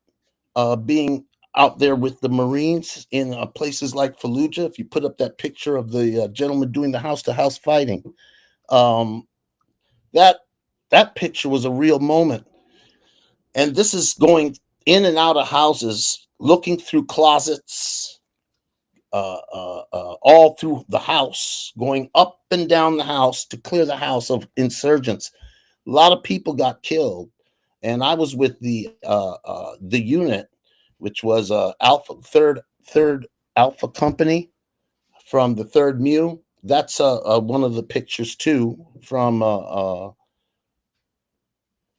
being out there with the Marines in places like Fallujah. If you put up that picture of the gentleman doing the house-to-house fighting, that picture was a real moment. And this is going in and out of houses, looking through closets, all through the house, going up and down the house to clear the house of insurgents. A lot of people got killed, and I was with the unit, which was third Alpha Company from the 3rd MEU. That's one of the pictures too from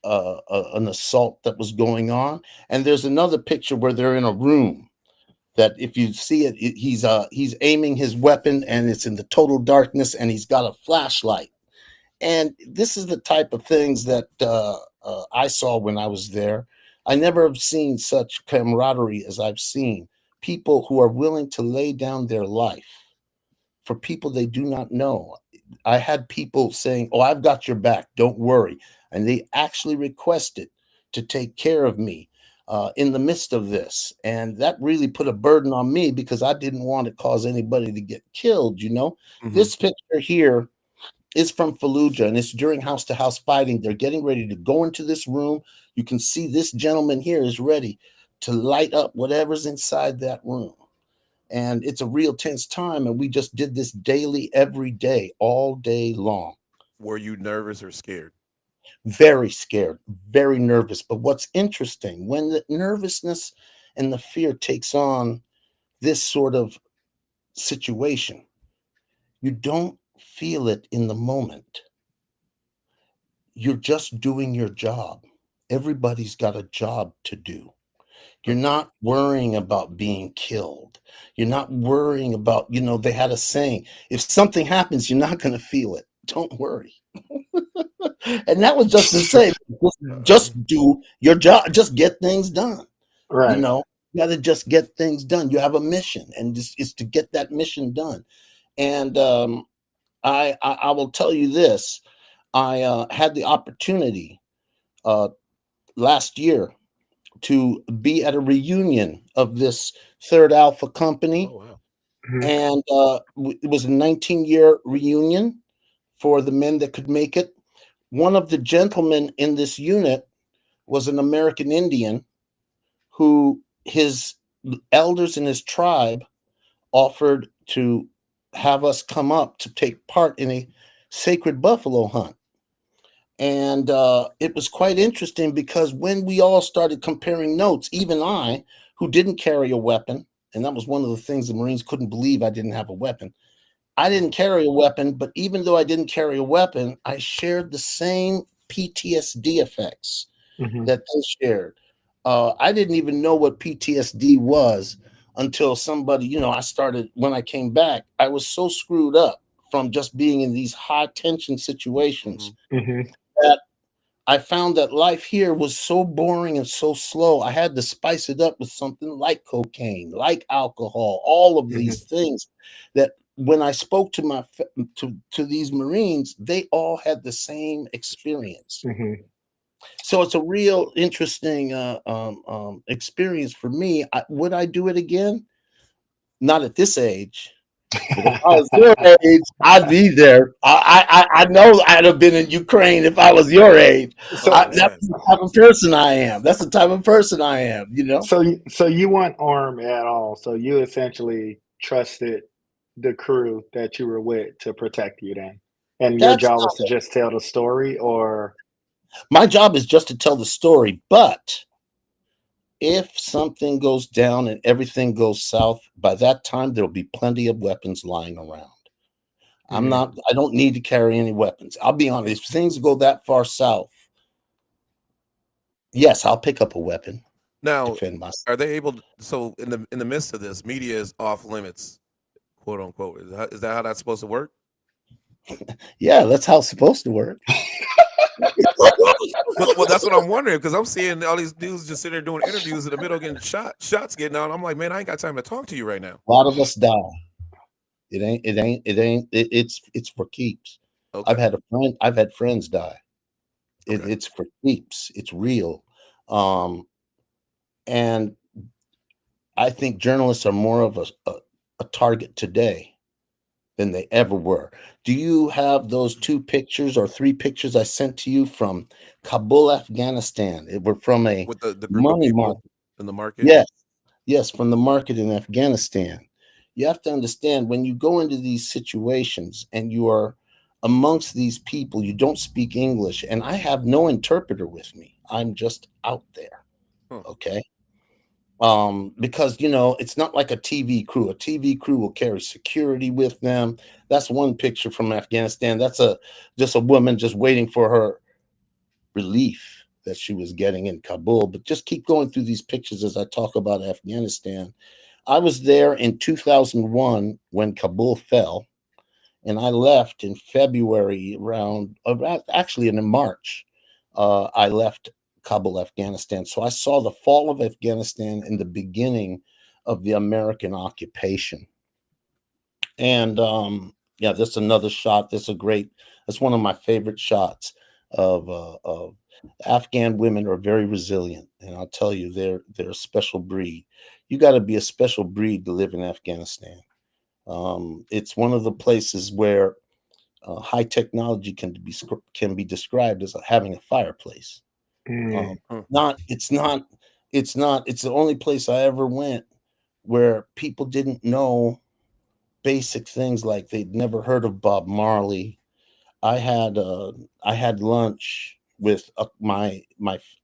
an assault that was going on. And there's another picture where they're in a room that, if you see it, he's aiming his weapon and it's in the total darkness, and he's got a flashlight. And this is the type of things that I saw when I was there. I never have seen such camaraderie as I've seen. People who are willing to lay down their life for people they do not know. I had people saying, "Oh, I've got your back, don't worry." And they actually requested to take care of me in the midst of this. And that really put a burden on me, because I didn't want to cause anybody to get killed. Mhm. This picture here is from Fallujah, and it's during house-to-house fighting. They're getting ready to go into this room. You can see this gentleman here is ready to light up whatever's inside that room. And it's a real tense time, and we just did this daily, every day, all day long. Were you nervous or scared? Very scared, very nervous. But what's interesting, when the nervousness and the fear takes on this sort of situation, you don't feel it in the moment. You're just doing your job. Everybody's got a job to do. You're not worrying about being killed. You're not worrying about, they had a saying, if something happens, you're not going to feel it. Don't worry. And that was just to say, just do your job, just get things done. Right. You got to just get things done. You have a mission, and it's to get that mission done. And I will tell you this. I had the opportunity last year to be at a reunion of this 3rd Alpha Company. Oh, wow. Mhm. And it was a 19-year reunion for the men that could make it. One of the gentlemen in this unit was an American Indian who his elders in his tribe offered to have us come up to take part in a sacred buffalo hunt. And it was quite interesting, because when we all started comparing notes, even I, who didn't carry a weapon, and that was one of the things the Marines couldn't believe, I didn't have a weapon. I didn't carry a weapon, but even though I didn't carry a weapon, I shared the same PTSD effects Mhm. that they shared. I didn't even know what PTSD was until somebody, when I came back, I was so screwed up from just being in these high tension situations Mhm. that I found that life here was so boring and so slow. I had to spice it up with something like cocaine, like alcohol, all of these things that when I spoke to to these Marines, they all had the same experience. Mhm. So it's a real interesting experience for me. Would I do it again? Not at this age, But if I was your age, I'd be there. I know I'd have been in Ukraine if I was your age. Oh So That's man. the type of person I am. That's the type of person I am. so you weren't armed at all. So you essentially trusted the crew that you were with to protect you then. And your That's job was to just tell the story or my job is just to tell the story. But if something goes down and everything goes south, by that time there'll be plenty of weapons lying around. Mm. I don't need to carry any weapons. I'll be honest, if things go that far south, yes, I'll pick up a weapon, Now, defend myself. are they able? So in the midst of this, media is off limits, quote unquote. Is that how that's supposed to work? Yeah, that's how it's supposed to work. Well, that's what I'm wondering because I'm seeing all these dudes just sitting there doing interviews in the middle, getting shots getting out. I'm like, man, I ain't got time to talk to you right now. A lot of us die. It's for keeps. Okay. I've had friends die. Okay. It's for keeps. It's real. And I think journalists are more of a target today than they ever were. Do you have those 2 pictures or 3 pictures I sent to you from Kabul, Afghanistan? It were from a With the group of money people market. in the market. Yes, from the market in Afghanistan. You have to understand when you go into these situations and you are amongst these people, you don't speak English, and I have no interpreter with me. I'm just out there. Huh. Okay. Because it's not like a TV crew. A TV crew will carry security with them. That's one picture from Afghanistan. That's just a woman just waiting for her relief that she was getting in Kabul. But just keep going through these pictures as I talk about Afghanistan. I was there in 2001 when Kabul fell, and I left in February actually in March. I left Kabul, Afghanistan. So I saw the fall of Afghanistan and the beginning of the American occupation. And yeah, that's another shot. That's one of my favorite shots of Afghan women are very resilient. And I'll tell you, they're a special breed. You got to be a special breed to live in Afghanistan. It's one of the places where high technology can be described as having a fireplace. Mm. It's the only place I ever went where people didn't know basic things, like they'd never heard of Bob Marley. I had lunch with a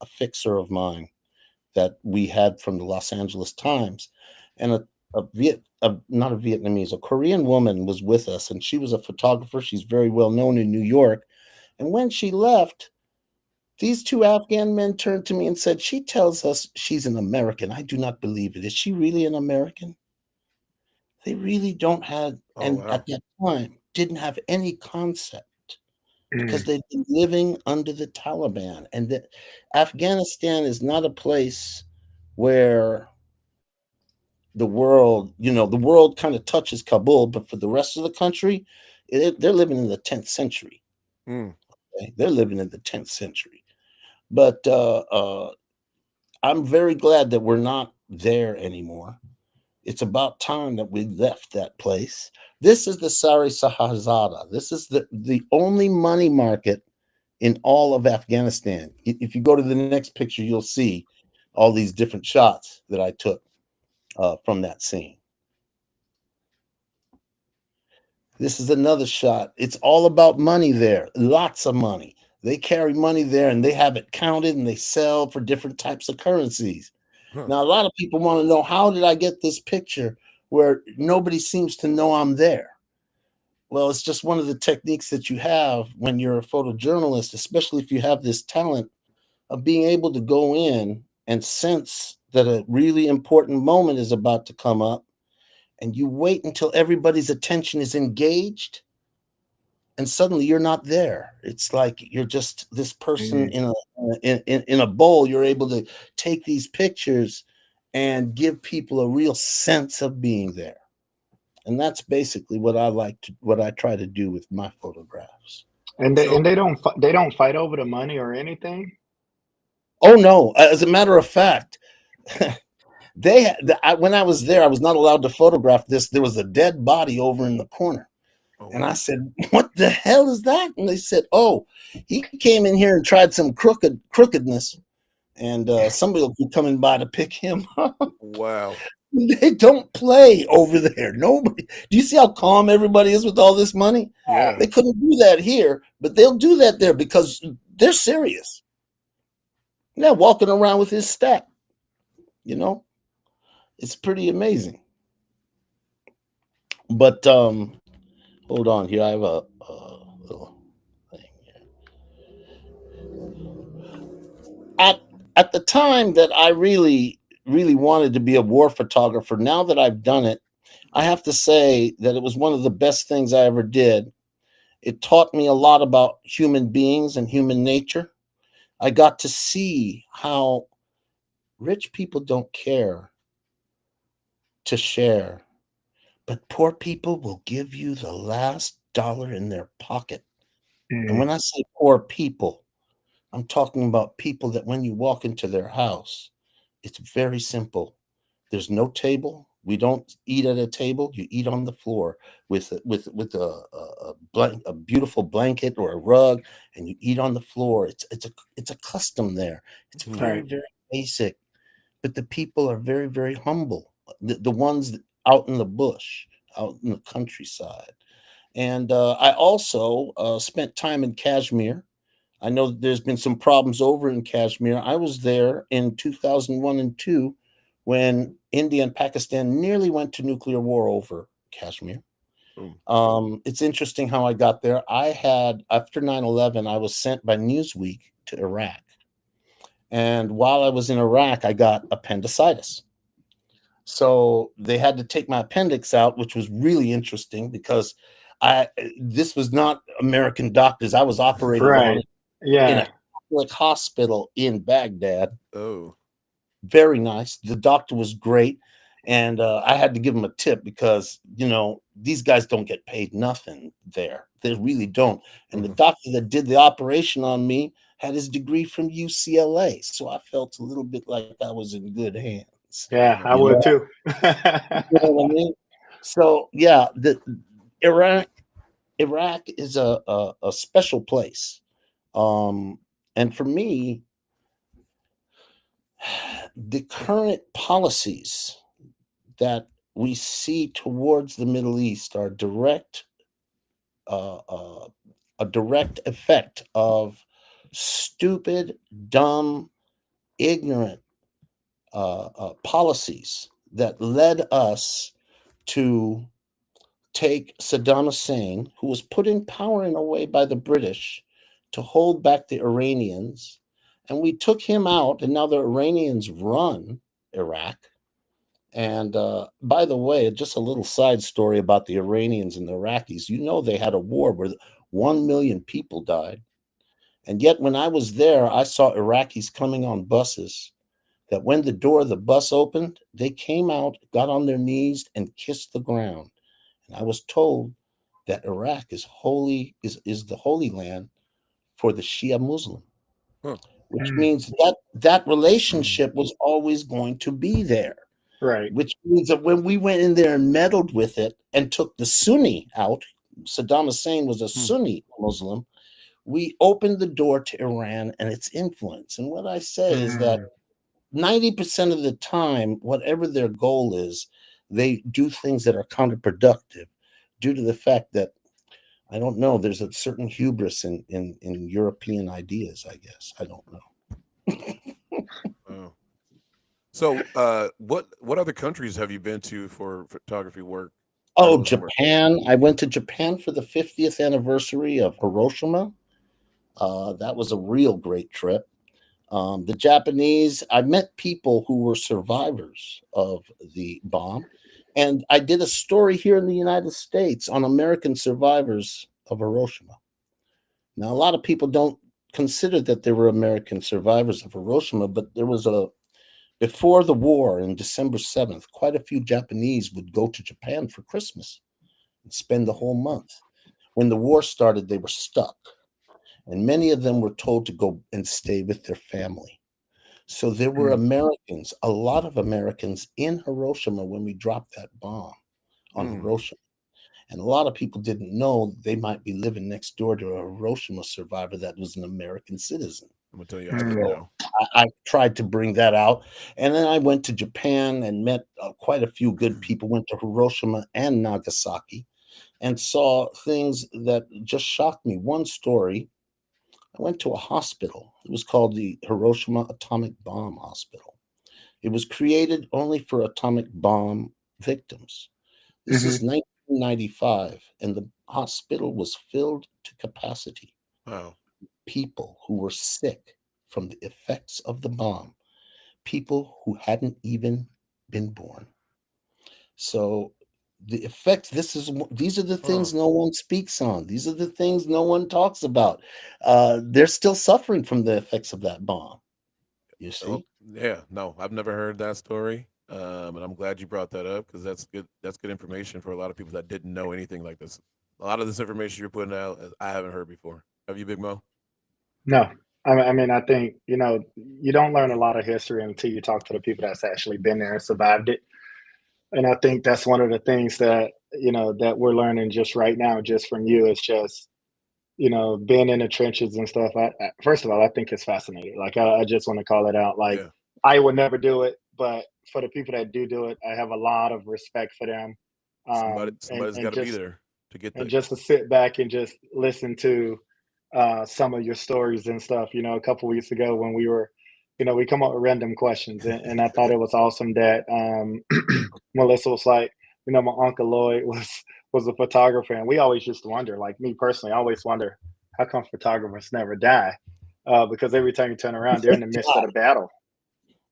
fixer of mine that we had from the Los Angeles Times, and not a Vietnamese, a Korean woman was with us, and she was a photographer. She's very well known in New York. And when she left, these 2 Afghan men turned to me and said, "She tells us she's an American. I do not believe it. Is she really an American?" They really don't have, Oh and wow. at that time didn't have any concept because Mm. they've been living under the Taliban. And that Afghanistan is not a place where the world kind of touches Kabul, but for the rest of the country, they're living in the 10th century. Mm. Okay? They're living in the 10th century. But I'm very glad that we're not there anymore. It's about time that we left that place. This is the Sari Sahazada. This is the only money market in all of Afghanistan. If you go to the next picture, you'll see all these different shots that I took from that scene. This is another shot. It's all about money there. Lots of money. They carry money there and they have it counted and they sell for different types of currencies. Huh. Now, a lot of people want to know, how did I get this picture where nobody seems to know I'm there? Well, it's just one of the techniques that you have when you're a photojournalist, especially if you have this talent of being able to go in and sense that a really important moment is about to come up, and you wait until everybody's attention is engaged, and suddenly you're not there. It's like you're just this person Mm. in a bowl. You're able to take these pictures and give people a real sense of being there. And that's basically what I try to do with my photographs. And So they don't fight over the money or anything. Oh no, as a matter of fact, When I was there, I was not allowed to photograph this. There was a dead body over in the corner. Oh, And I said, "What the hell is that?" And they said, "Oh, he came in here and tried some crookedness, and somebody will be coming by to pick him up." wow. They don't play over there. Nobody. Do you see how calm everybody is with all this money? Yeah. They couldn't do that here, but they'll do that there because they're serious. Yeah, walking around with his stack. It's pretty amazing. But hold on here. I have a little thing here. At the time that I really wanted to be a war photographer, now that I've done it, I have to say that it was one of the best things I ever did. It taught me a lot about human beings and human nature. I got to see how rich people don't care to share, but poor people will give you the last dollar in their pocket. And when I say poor people, I'm talking about people that when you walk into their house, it's very simple. There's no table. We don't eat at a table. You eat on the floor with a beautiful blanket or a rug, and you eat on the floor. It's a custom there. It's very Right. very basic, but the people are very very humble. The ones out in the bush, out in the countryside. And I also spent time in Kashmir. I know that there's been some problems over in Kashmir. I was there in 2001 and 2 when India and Pakistan nearly went to nuclear war over Kashmir. It's interesting how I got there. After 9/11, I was sent by Newsweek to Iraq. And while I was in Iraq, I got appendicitis. So they had to take my appendix out, which was really interesting because this was not American doctors. I was operating on Right. it in a Yeah. Catholic hospital in Baghdad. Oh. Very nice. The doctor was great. And I had to give him a tip because, these guys don't get paid nothing there. They really don't. And the doctor that did the operation on me had his degree from UCLA. So I felt a little bit like I was in good hands. Yeah, I You would know, too. you know what I mean? So yeah, the Iraq is a special place. And for me, the current policies that we see towards the Middle East are a direct effect of stupid, dumb, ignorant policies that led us to take Saddam Hussein, who was put in power in a way by the British to hold back the Iranians, and we took him out, and now the Iranians run Iraq. And by the way, just a little side story about the Iranians and the Iraqis. They had a war where 1 million people died. And yet, when I was there, I saw Iraqis coming on buses that when the door of the bus opened, they came out, got on their knees, and kissed the ground. And I was told that Iraq is the holy land for the Shia Muslim, Huh. which means that relationship was always going to be there. Right. Which means that when we went in there and meddled with it and took the Sunni out, Saddam Hussein was a Sunni Muslim, we opened the door to Iran and its influence. And what I say is that 90% of the time, whatever their goal is, they do things that are counterproductive due to the fact that, I don't know, there's a certain hubris in European ideas, I guess. I don't know. Oh. So, what other countries have you been to for photography work? Oh, Japan. I went to Japan for the 50th anniversary of Hiroshima. That was a real great trip. The Japanese, I met people who were survivors of the bomb. And I did a story here in the United States on American survivors of Hiroshima. Now, a lot of people don't consider that there were American survivors of Hiroshima, but there was before the war, in December 7th, quite a few Japanese would go to Japan for Christmas and spend the whole month. When the war started, they were stuck. And many of them were told to go and stay with their family. So there were Mm. Americans, a lot of Americans in Hiroshima when we dropped that bomb on Mm. Hiroshima. And a lot of people didn't know they might be living next door to a Hiroshima survivor that was an American citizen. I'm gonna tell you, I didn't Mm. know. I tried to bring that out. And then I went to Japan and met quite a few good people, went to Hiroshima and Nagasaki and saw things that just shocked me. One story, I went to a hospital. It was called the Hiroshima Atomic Bomb Hospital. It was created only for atomic bomb victims. This is Mhm. 1995, and the hospital was filled to capacity. Wow. People who were sick from the effects of the bomb, people who hadn't even been born. So the effects, these are the Huh. things no one speaks on. These are the things no one talks about. They're still suffering from the effects of that bomb. You Oh, see? yeah. No, I've never heard that story. And I'm glad you brought that up because that's good information for a lot of people that didn't know anything like this. A lot of this information you're putting out, I haven't heard before. Have you, Big Mo? No. I mean, I think, you don't learn a lot of history until you talk to the people that's actually been there and survived it. And I think that's one of the things that, that we're learning just right now, just from you, is just, being in the trenches and stuff. First of all, I think it's fascinating. Like, I just want to call it out. Like, Yeah. I would never do it, but for the people that do it, I have a lot of respect for them. And Somebody's got and to be just there to get and there. just to sit back and just listen to some of your stories and stuff. A couple weeks ago when we come up with random questions, and I thought it was awesome that Melissa was like, my uncle Lloyd was a photographer, and we always used to wonder, like me personally, I always wonder how come photographers never die, because every time you turn around, they're in They the midst of die. the battle.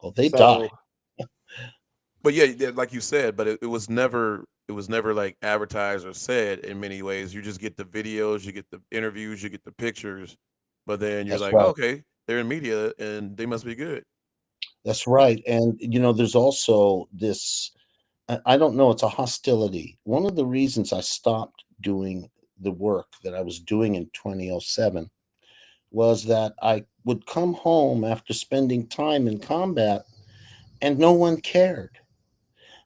Oh, they die. So But yeah, like you said, but it was never like advertised or said in many ways. You just get the videos, you get the interviews, you get the pictures, but then you're That's like, oh, right. okay, they're in media and they must be good. That's right. And there's also this. I don't know. It's a hostility. One of the reasons I stopped doing the work that I was doing in 2007 was that I would come home after spending time in combat and no one cared.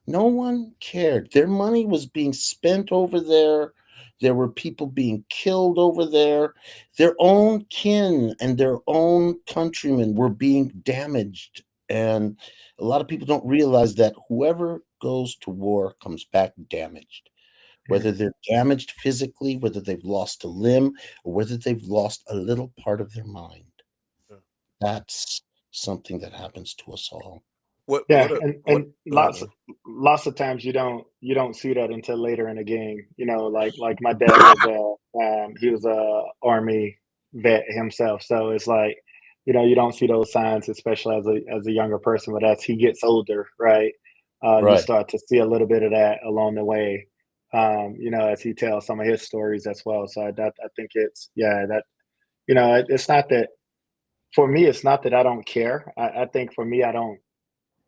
No one cared. Their money was being spent over there. There were people being killed over there. Their own kin and their own countrymen were being damaged. And a lot of people don't realize that whoever goes to war comes back damaged, whether mm, they're damaged physically, whether they've lost a limb, or whether they've lost a little part of their mind. Yeah. That's something that happens to us all. What yeah, what a and what? and Go ahead, lots man. lots of times you don't see that until later in the game. Like my dad was he was a army vet himself, so it's like, you don't see those signs, especially as a younger person. But as he gets older, right, you Right. start to see a little bit of that along the way. As he tells some of his stories as well. So I think it's, yeah, that, it's not that, for me, it's not that I don't care. I think for me, I don't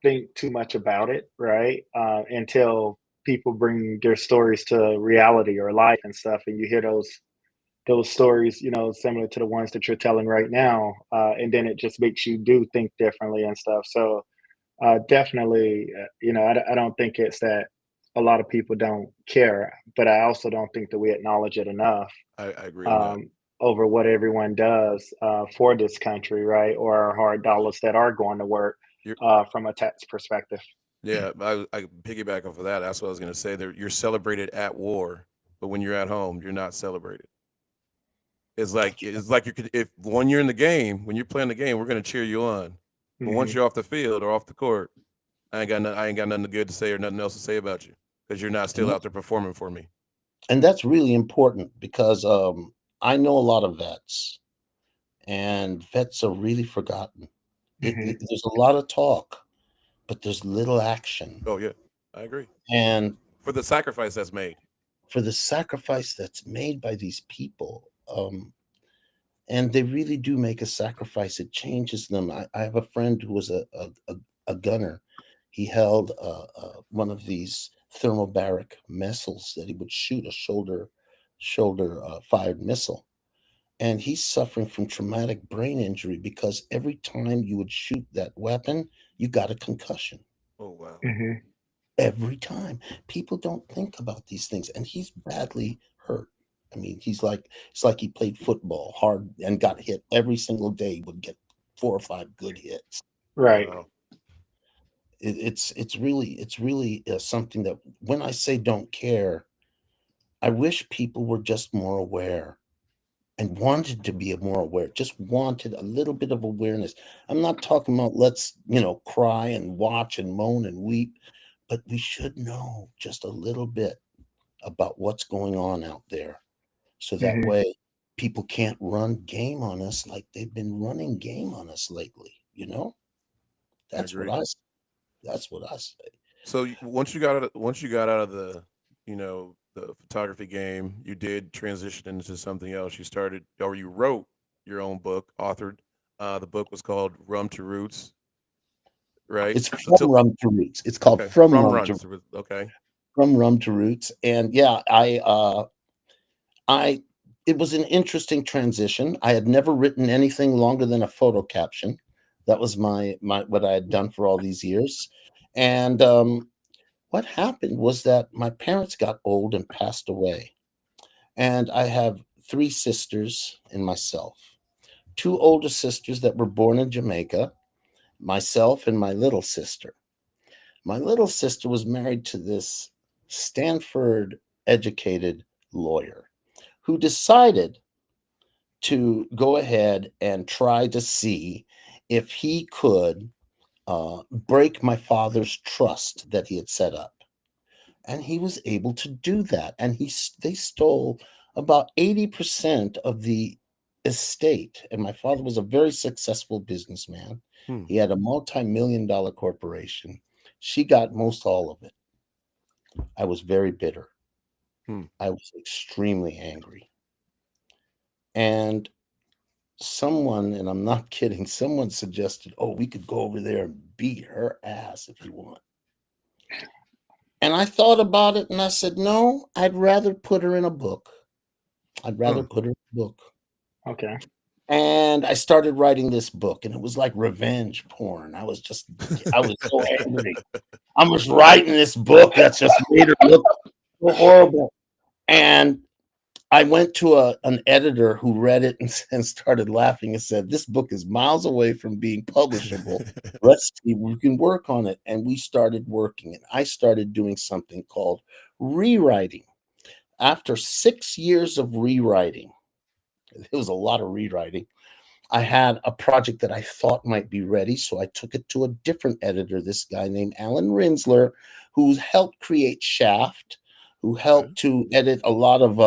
think too much about it, right? Until people bring their stories to reality or life and stuff, and you hear those stories, similar to the ones that you're telling right now, and then it just makes you do think differently and stuff. So definitely, I don't think it's that a lot of people don't care, but I also don't think that we acknowledge it enough, I agree on that. um, over what everyone does for this country, right? Or our hard dollars that are going to work You're from a tax perspective. Yeah, I piggyback off of that. That's what I was gonna say. You're celebrated at war, but when you're at home, you're not celebrated. It's like you could if when you're in the game, when you're playing the game, we're gonna cheer you on. But once Hmm. you're off the field or off the court, I ain't got nothing good to say or nothing else to say about you because you're not And still out there performing for me. that's really important because I know a lot of vets, and vets are really forgotten. Hmm. There's a lot of talk, but there's little action. Oh yeah, I agree. And For the sacrifice that's made. for the sacrifice that's made by these people, and they really do make a sacrifice. It changes them. I have a friend who was a gunner. He held one of these thermobaric missiles that he would shoot, a shoulder fired missile. and he's suffering from traumatic brain injury because every time you would shoot that weapon, you got a concussion. Oh wow. Hmm. Every time. People don't think about these things, and he's badly hurt. I mean, it's like he played football hard and got hit every single day, would get 4 or 5 good hits. Right. Wow. It's really something that when I say don't care, I wish people were just more aware and wanted to be more aware, just wanted a little bit of awareness. I'm not talking about let's, cry and watch and moan and weep, but we should know just a little bit about what's going on out there. So that Hmm. way people can't run game on us like they've been running game on us lately, I That's what agree. I that's what I say. So once you got out of the the photography game, you did transition into something else. You started, or you wrote your own book, authored. The book was called Rum to Roots, right? It's So from rum to roots. It's called okay, from from rum Rum to to Roots. Okay. roots. And yeah, I it was an interesting transition. I had never written anything longer than a photo caption. That was my what I had done for all these years. And what happened was that my parents got old and passed away. And I have 3 sisters and myself. 2 older sisters that were born in Jamaica, myself and my little sister. My little sister was married to this Stanford educated lawyer who decided to go ahead and try to see if he could break my father's trust that he had set up. And he was able to do that. And they stole about 80% of the estate. And my father was a very successful businessman. Hmm. He had a multi-million-dollar corporation. She got most all of it. I was very bitter. Hmm. I was extremely angry. And someone, and I'm not kidding, someone suggested, oh, we could go over there and beat her ass if you want. And I thought about it and I said, no, I'd rather put her in a book. I'd rather Hmm. put her in a book. Okay. And I started writing this book, and it was like revenge porn. I was so angry. I was writing this book that just made her look so horrible. And I went to an editor who read it and started laughing and said, this book is miles away from being publishable. Let's see if we can work on it. And we started working, and I started doing something called rewriting. After 6 years of rewriting, it was a lot of rewriting. I had a project that I thought might be ready, so I took it to a different editor, this guy named Alan Rinsler, who's helped create Shaft, who Okay. helped to edit a lot of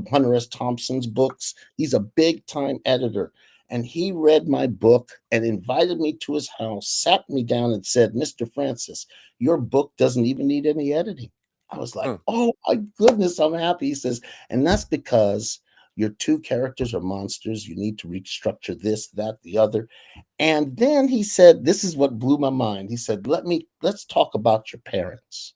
Hunter S. Thompson's books. He's a big-time editor, and he read my book and invited me to his house, sat me down and said, Mr. Francis, your book doesn't even need any editing. I was like, Huh. oh my goodness, I'm happy. He says, and that's because your 2 characters are monsters. You need to restructure this, that, the other. And then he said, this is what blew my mind. He said, let's talk about your parents.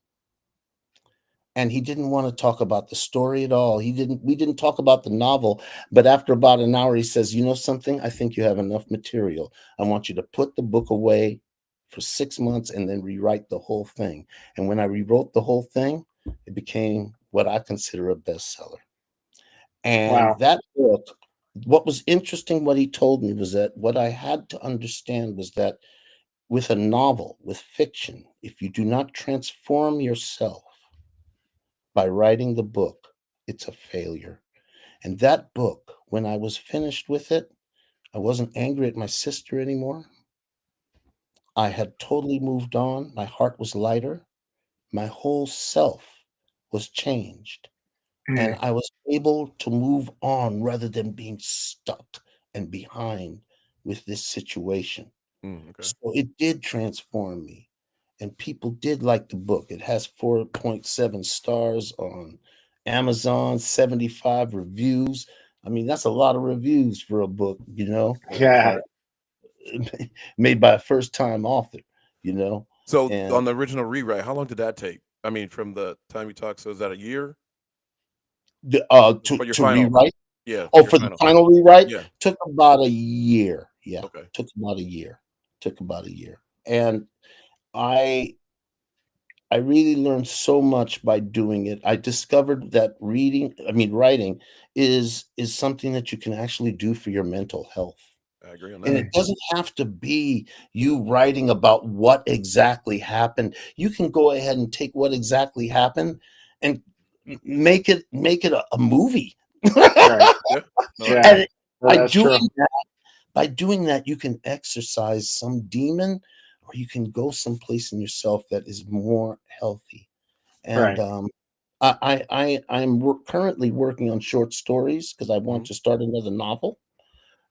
And he didn't want to talk about the story at all. We didn't talk about the novel. But after about an hour, he says, you know something? I think you have enough material. I want you to put the book away for 6 months and then rewrite the whole thing. And when I rewrote the whole thing, it became what I consider a bestseller. And Wow. that book, what was interesting, what he told me was that what I had to understand was that with a novel, with fiction, if you do not transform yourself by writing the book, it's a failure. And that book, when I was finished with it, I wasn't angry at my sister anymore. I had totally moved on. My heart was lighter. My whole self was changed. And Mm. I was able to move on rather than being stuck and behind with this situation. Okay. So it did transform me, and people did like the book. It has 4.7 stars on Amazon, 75 reviews. I mean, that's a lot of reviews for a book, Yeah. uh, made by a first-time author, you know. So And on the original rewrite, how long did that take? I mean, from the time you talked, so is that a year to for your to final? rewrite. Yeah. Oh, your for the final rewrite, Yeah. took about a year. Yeah, Okay. took about a year. Took about a year, and I really learned so much by doing it. I discovered that writing is something that you can actually do for your mental health. I agree on And that. it doesn't have to be you writing about what exactly happened. You can go ahead and take what exactly happened and make it a movie. Right. Yeah. No, I Yeah. agree. And Well, by that's true. doing that, you can exercise some demon, or you can go someplace in yourself that is more healthy. And Right. I'm currently working on short stories because I want Mhm. to start another novel.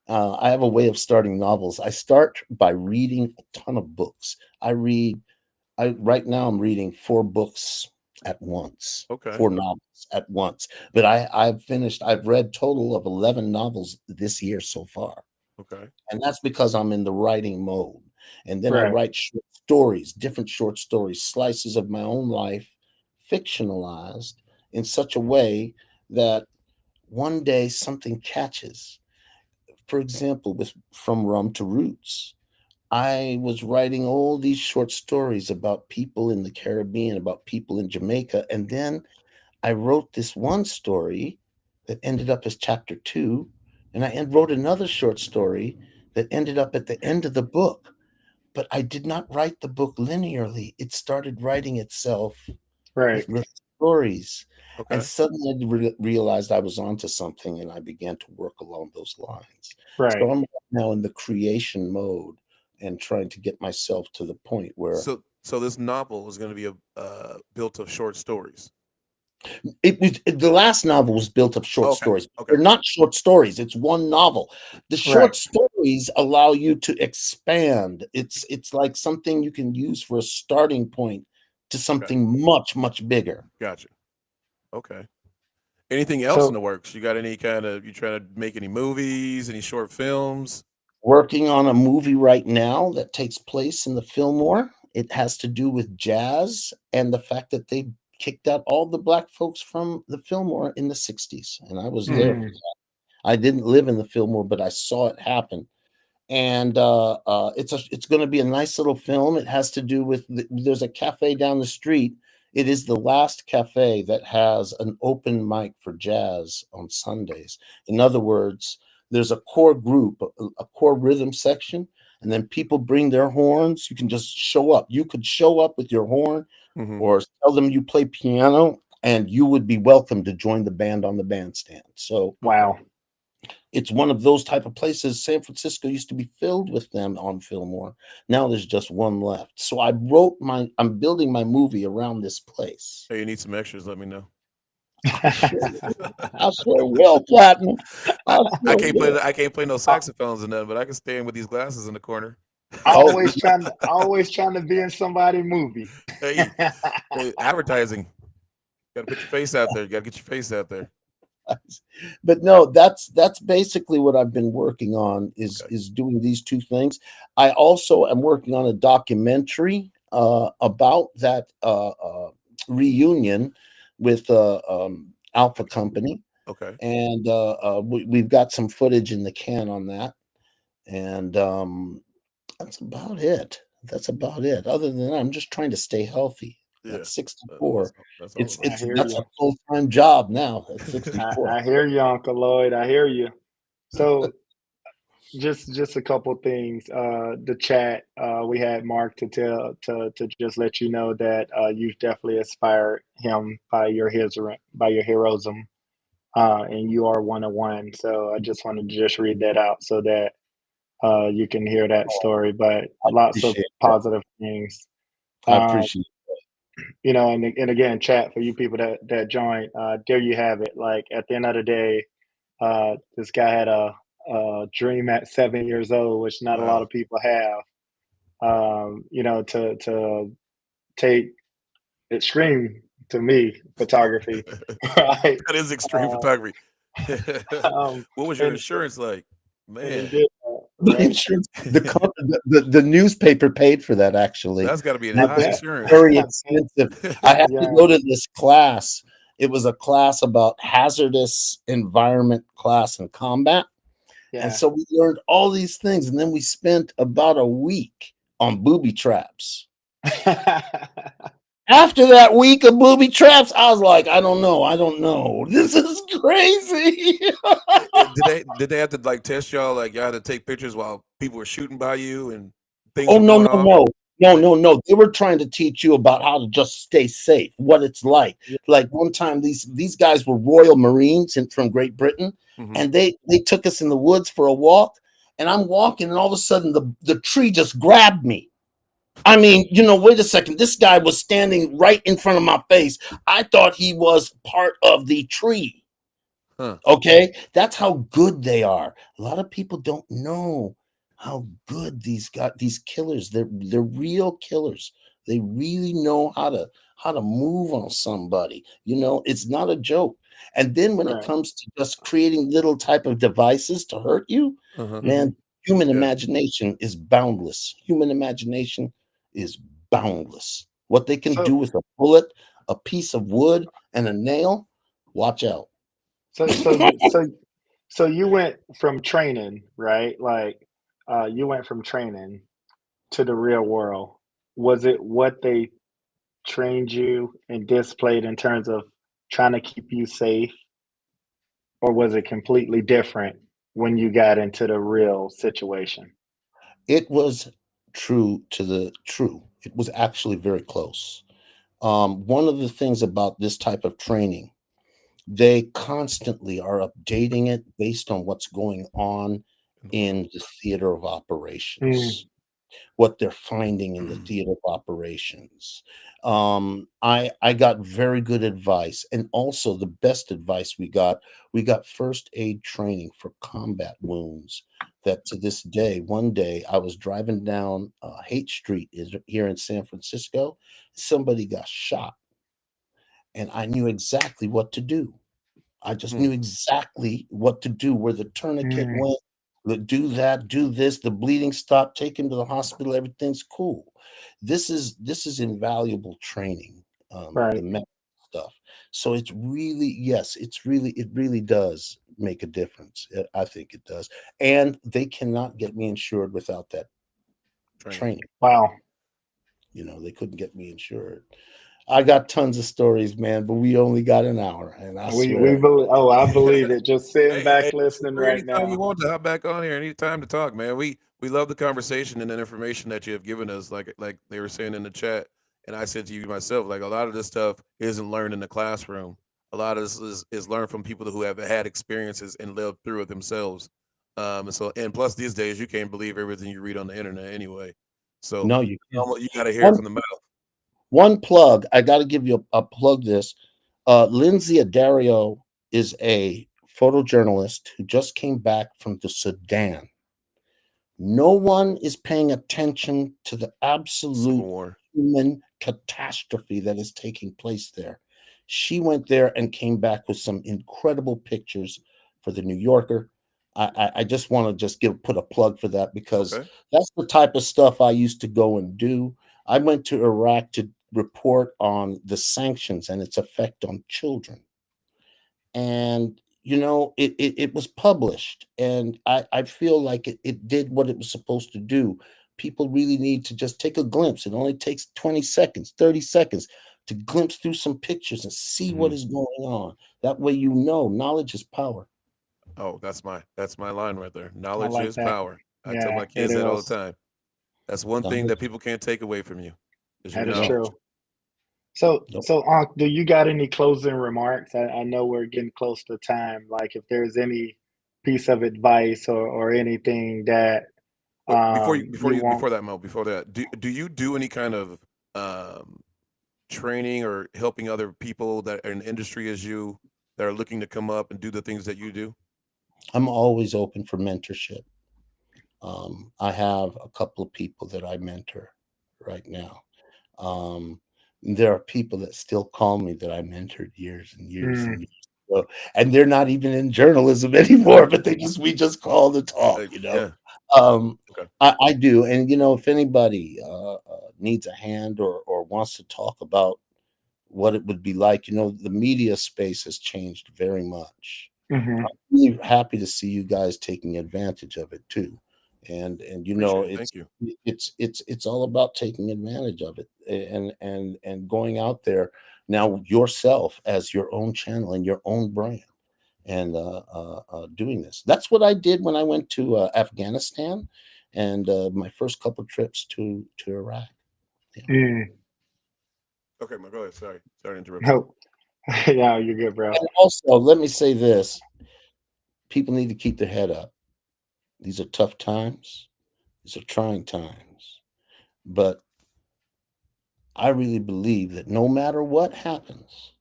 I have a way of starting novels. I start by reading a ton of books. Right now I'm reading 4 books at once, Okay. 4 novels at once. But I've read total of 11 novels this year so far. Okay. And that's because I'm in the writing mode. And then I Right. write short stories, different short stories, slices of my own life, fictionalized in such a way that one day something catches. For example, with From Rum to Roots, I was writing all these short stories about people in the Caribbean, about people in Jamaica, and then I wrote this one story that ended up as chapter 2, and wrote another short story that ended up at the end of the book. But I did not write the book linearly. It started writing itself Right. with little stories. And Okay. suddenly I realized I was onto something, and I began to work along those lines. Right. So I'm now in the creation mode and trying to get myself to the point where So this novel is going to be built of short stories. the last novel was built of short Okay. stories. Okay. They're not short stories. It's one novel. The short Right. stories allow you to expand. It's like something you can use for a starting point to something much, much bigger. Gotcha. Okay. Anything else in So the works? You got any you trying to make any movies, any short films? Working on a movie right now that takes place in the Fillmore. It has to do with jazz and the fact that they kicked out all the black folks from the Fillmore in the 60s. And I was there for mhm. that. I didn't live in the Fillmore, but I saw it happen. And it's going to be a nice little film. It has to do with there's a cafe down the street. It is the last cafe that has an open mic for jazz on Sundays. In other words, there's a core group, a core rhythm section, and then people bring their horns. You can just show up. You could show up with your horn Mm-hmm. or tell them you play piano, and you would be welcome to join the band on the bandstand. So Wow. it's one of those type of places. San Francisco used to be filled with them on Fillmore. Now there's just one left. So I'm building my movie around this place. Hey, you need some extras? Let me know. I swear will, Platinum. I I swear will. can't play no saxophones or nothing, but I can stand with these glasses in the corner. Oh, Always trying to be in somebody's movie. Hey, advertising. Got to put your face out there. Got to get your face out there. but no, that's basically what I've been working on is doing these two things. I also am working on a documentary about that reunion with Alpha Company. Okay. And we've got some footage in the can on that. And that's about it. Other than that, I'm just trying to stay healthy. Yeah. At 64, that's it's I hear that's you. a full-time job now at 64. I hear you, Uncle Lloyd. I hear you. So just a couple things. The chat we had Mark to just let you know that you've definitely inspired him by your heroism, and you are one of one. So I just wanted to just read that out so that you can hear that story. But I lots of appreciate that. positive things. I Um, appreciate and again, chat for you people that join. There you have it. Like at the end of the day, this guy had a dream at 7 years old, which not a lot Wow. of people have. To take extreme to me photography, right? That is extreme photography. What was your And insurance like? he Man, did that, The right? insurance, the newspaper paid for that actually. that's got to be a I high bet. insurance. Very expensive. I had to Yeah. go to this class, It was a class about hazardous environment class in combat. And Yeah. so we learned all these things. And then we spent about a week on booby traps. After that week of booby traps, I was like, I don't know. This is crazy. Did they have to like test y'all? Like y'all had to take pictures while people were shooting by you and things Oh were no, going off? no. They were trying to teach you about how to just stay safe, what it's like. Yeah. Like one time, these guys were Royal Marines from Great Britain, Mhm. and they took us in the woods for a walk. And I'm walking, and all of a sudden, the tree just grabbed me. I mean, wait a second. This guy was standing right in front of my face. I thought he was part of the tree. Huh. Okay, that's how good they are. A lot of people don't know how good these killers. They're real killers. They really know how to move on somebody. It's not a joke. And then when it Right. comes to just creating little type of devices to hurt you, Uh-huh. man, human Yeah. imagination is boundless. Human imagination is boundless. What they can So- do with a bullet, a piece of wood, and a nail, watch out. So you went from training, right? Like, you went from training to the real world. Was it what they trained you and displayed in terms of trying to keep you safe, or was it completely different when you got into the real situation? It was true to the true. It was actually very close. One of the things about this type of training, they constantly are updating it based on what's going on in the theater of operations, what they're finding in the theater of operations. I got very good advice, and also the best advice we got first aid training for combat wounds. That to this day, one day I was driving down Haight Street here in San Francisco. Somebody got shot, and I knew exactly what to do. I just knew exactly what to do, where the tourniquet Mm. went, do that, do this, the bleeding stopped, take him to the hospital, everything's cool. This is invaluable training, Right. the medical stuff. So it's really, yes, it really does make a difference. I think it does. And they cannot get me insured without that training. Wow. They couldn't get me insured. I got tons of stories, man, but we only got an hour, and I We swear. believe. Oh, I believe it. Just sitting Hey, back listening right anytime you now. want to hop back on here, anytime to talk, man. We love the conversation and the information that you have given us. Like they were saying in the chat, and I said to you myself, like a lot of this stuff isn't learned in the classroom. A lot of this is learned from people who have had experiences and lived through it themselves. And plus these days you can't believe everything you read on the internet anyway. So No, you can't. you got to hear it from the mouth. One plug, I got to give you a plug this. Lindsay Addario is a photojournalist who just came back from the Sudan. No one is paying attention to the Civil absolute War. human catastrophe that is taking place there. She went there and came back with some incredible pictures for the New Yorker. I just want to put a plug for that, because Okay. that's the type of stuff I used to go and do. I went to Iraq to report on the sanctions and its effect on children. And it was published, and I feel like it did what it was supposed to do. People really need to just take a glimpse. It only takes 20 seconds, 30 seconds to glimpse through some pictures and see what is going on. That way, knowledge is power. Oh, that's my line right there. I Knowledge like is that. power. I tell Yeah, my it kids that all the is. time. That's one thing that people can't take away from you is your That is No, knowledge. true. So, no. Unc, do you got any closing remarks? I know we're getting close to time. Like, if there's any piece of advice or anything that But you want. before that, Mo, before that, do you do any kind of um, training or helping other people that are in the industry as you that are looking to come up and do the things that you do? I'm always open for mentorship. I have a couple of people that I mentor right now. Um, there are people that still call me that I mentored years and years Mm, and years ago, and they're not even in journalism anymore, but we just call the talk. Yeah. Um, Okay. I do, and if anybody needs a hand or wants to talk about what it would be like. You know, the media space has changed very much. Hmm. Really happy to see you guys taking advantage of it too. And you know, Appreciate it. Thank you. it's all about taking advantage of it and going out there now yourself as your own channel and your own brand and doing this. That's what I did when I went to Afghanistan and my first couple trips to Iraq. Mm. Okay, go ahead. Sorry to interrupt. No. Yeah, you're good, bro. And also, let me say this: people need to keep their head up. These are tough times. These are trying times. But I really believe that no matter what happens,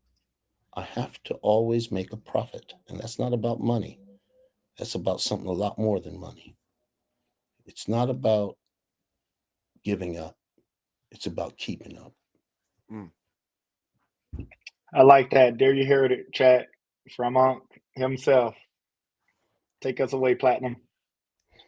I have to always make a profit. And that's not about money. That's about something a lot more than money. It's not about giving up. It's about keeping up. Mm. I like that. There you heard it, chat from Unc himself. Take us away, Platinum.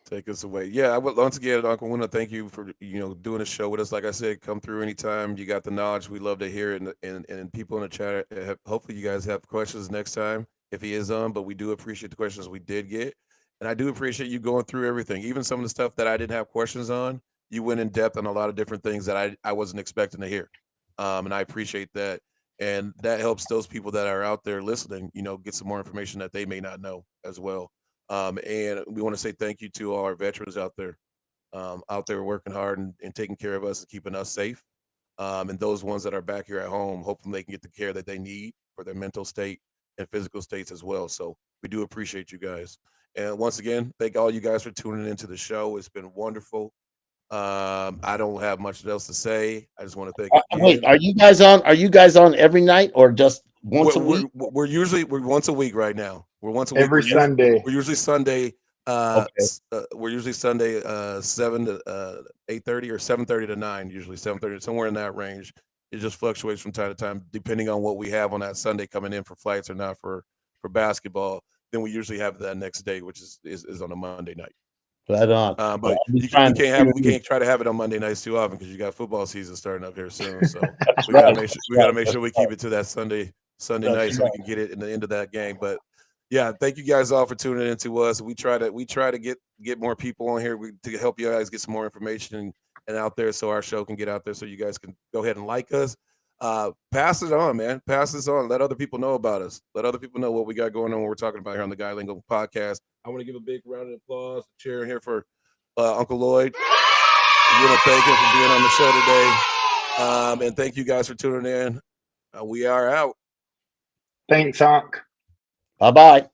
Take us away. Yeah, I would once again, Uncle Wina, thank you for doing a show with us. Like I said, come through anytime. You got the knowledge. We love to hear it, and people in the chat. Hopefully, you guys have questions next time if he is on. But we do appreciate the questions we did get, and I do appreciate you going through everything, even some of the stuff that I didn't have questions on. You went in depth on a lot of different things that I wasn't expecting to hear, and I appreciate that. And that helps those people that are out there listening, get some more information that they may not know as well. And we want to say thank you to all our veterans out there working hard and taking care of us and keeping us safe. And those ones that are back here at home, hopefully they can get the care that they need for their mental state and physical states as well. So we do appreciate you guys. And once again, thank all you guys for tuning into the show. It's been wonderful. I don't have much else to say. I just want to thank Wait, are you guys on? Are you guys on every night or just once a week? We're once a week right now. We're once a week. Every Sunday. We're usually Sunday. Okay. We're usually Sunday 7 to 8:30 or 7:30 to 9. Usually 7:30, somewhere in that range. It just fluctuates from time to time depending on what we have on that Sunday coming in for flights or not for basketball. Then we usually have that next day, which is on a Monday night. Right on. But we can't try to have it on Monday nights too often because you got football season starting up here soon. So we gotta make sure we keep it to that Sunday night so we can get it in the end of that game. But yeah, thank you guys all for tuning in to us. We try to get more people on here to help you guys get some more information and out there so our show can get out there so you guys can go ahead and like us. Pass it on, man. Pass this on. Let other people know about us. Let other people know what we got going on. What we're talking about here on the Guy Lingo podcast. I want to give a big round of applause, cheer here for Uncle Lloyd. We want to thank him for being on the show today. And thank you guys for tuning in. We are out. Thanks, Unc. Bye-bye.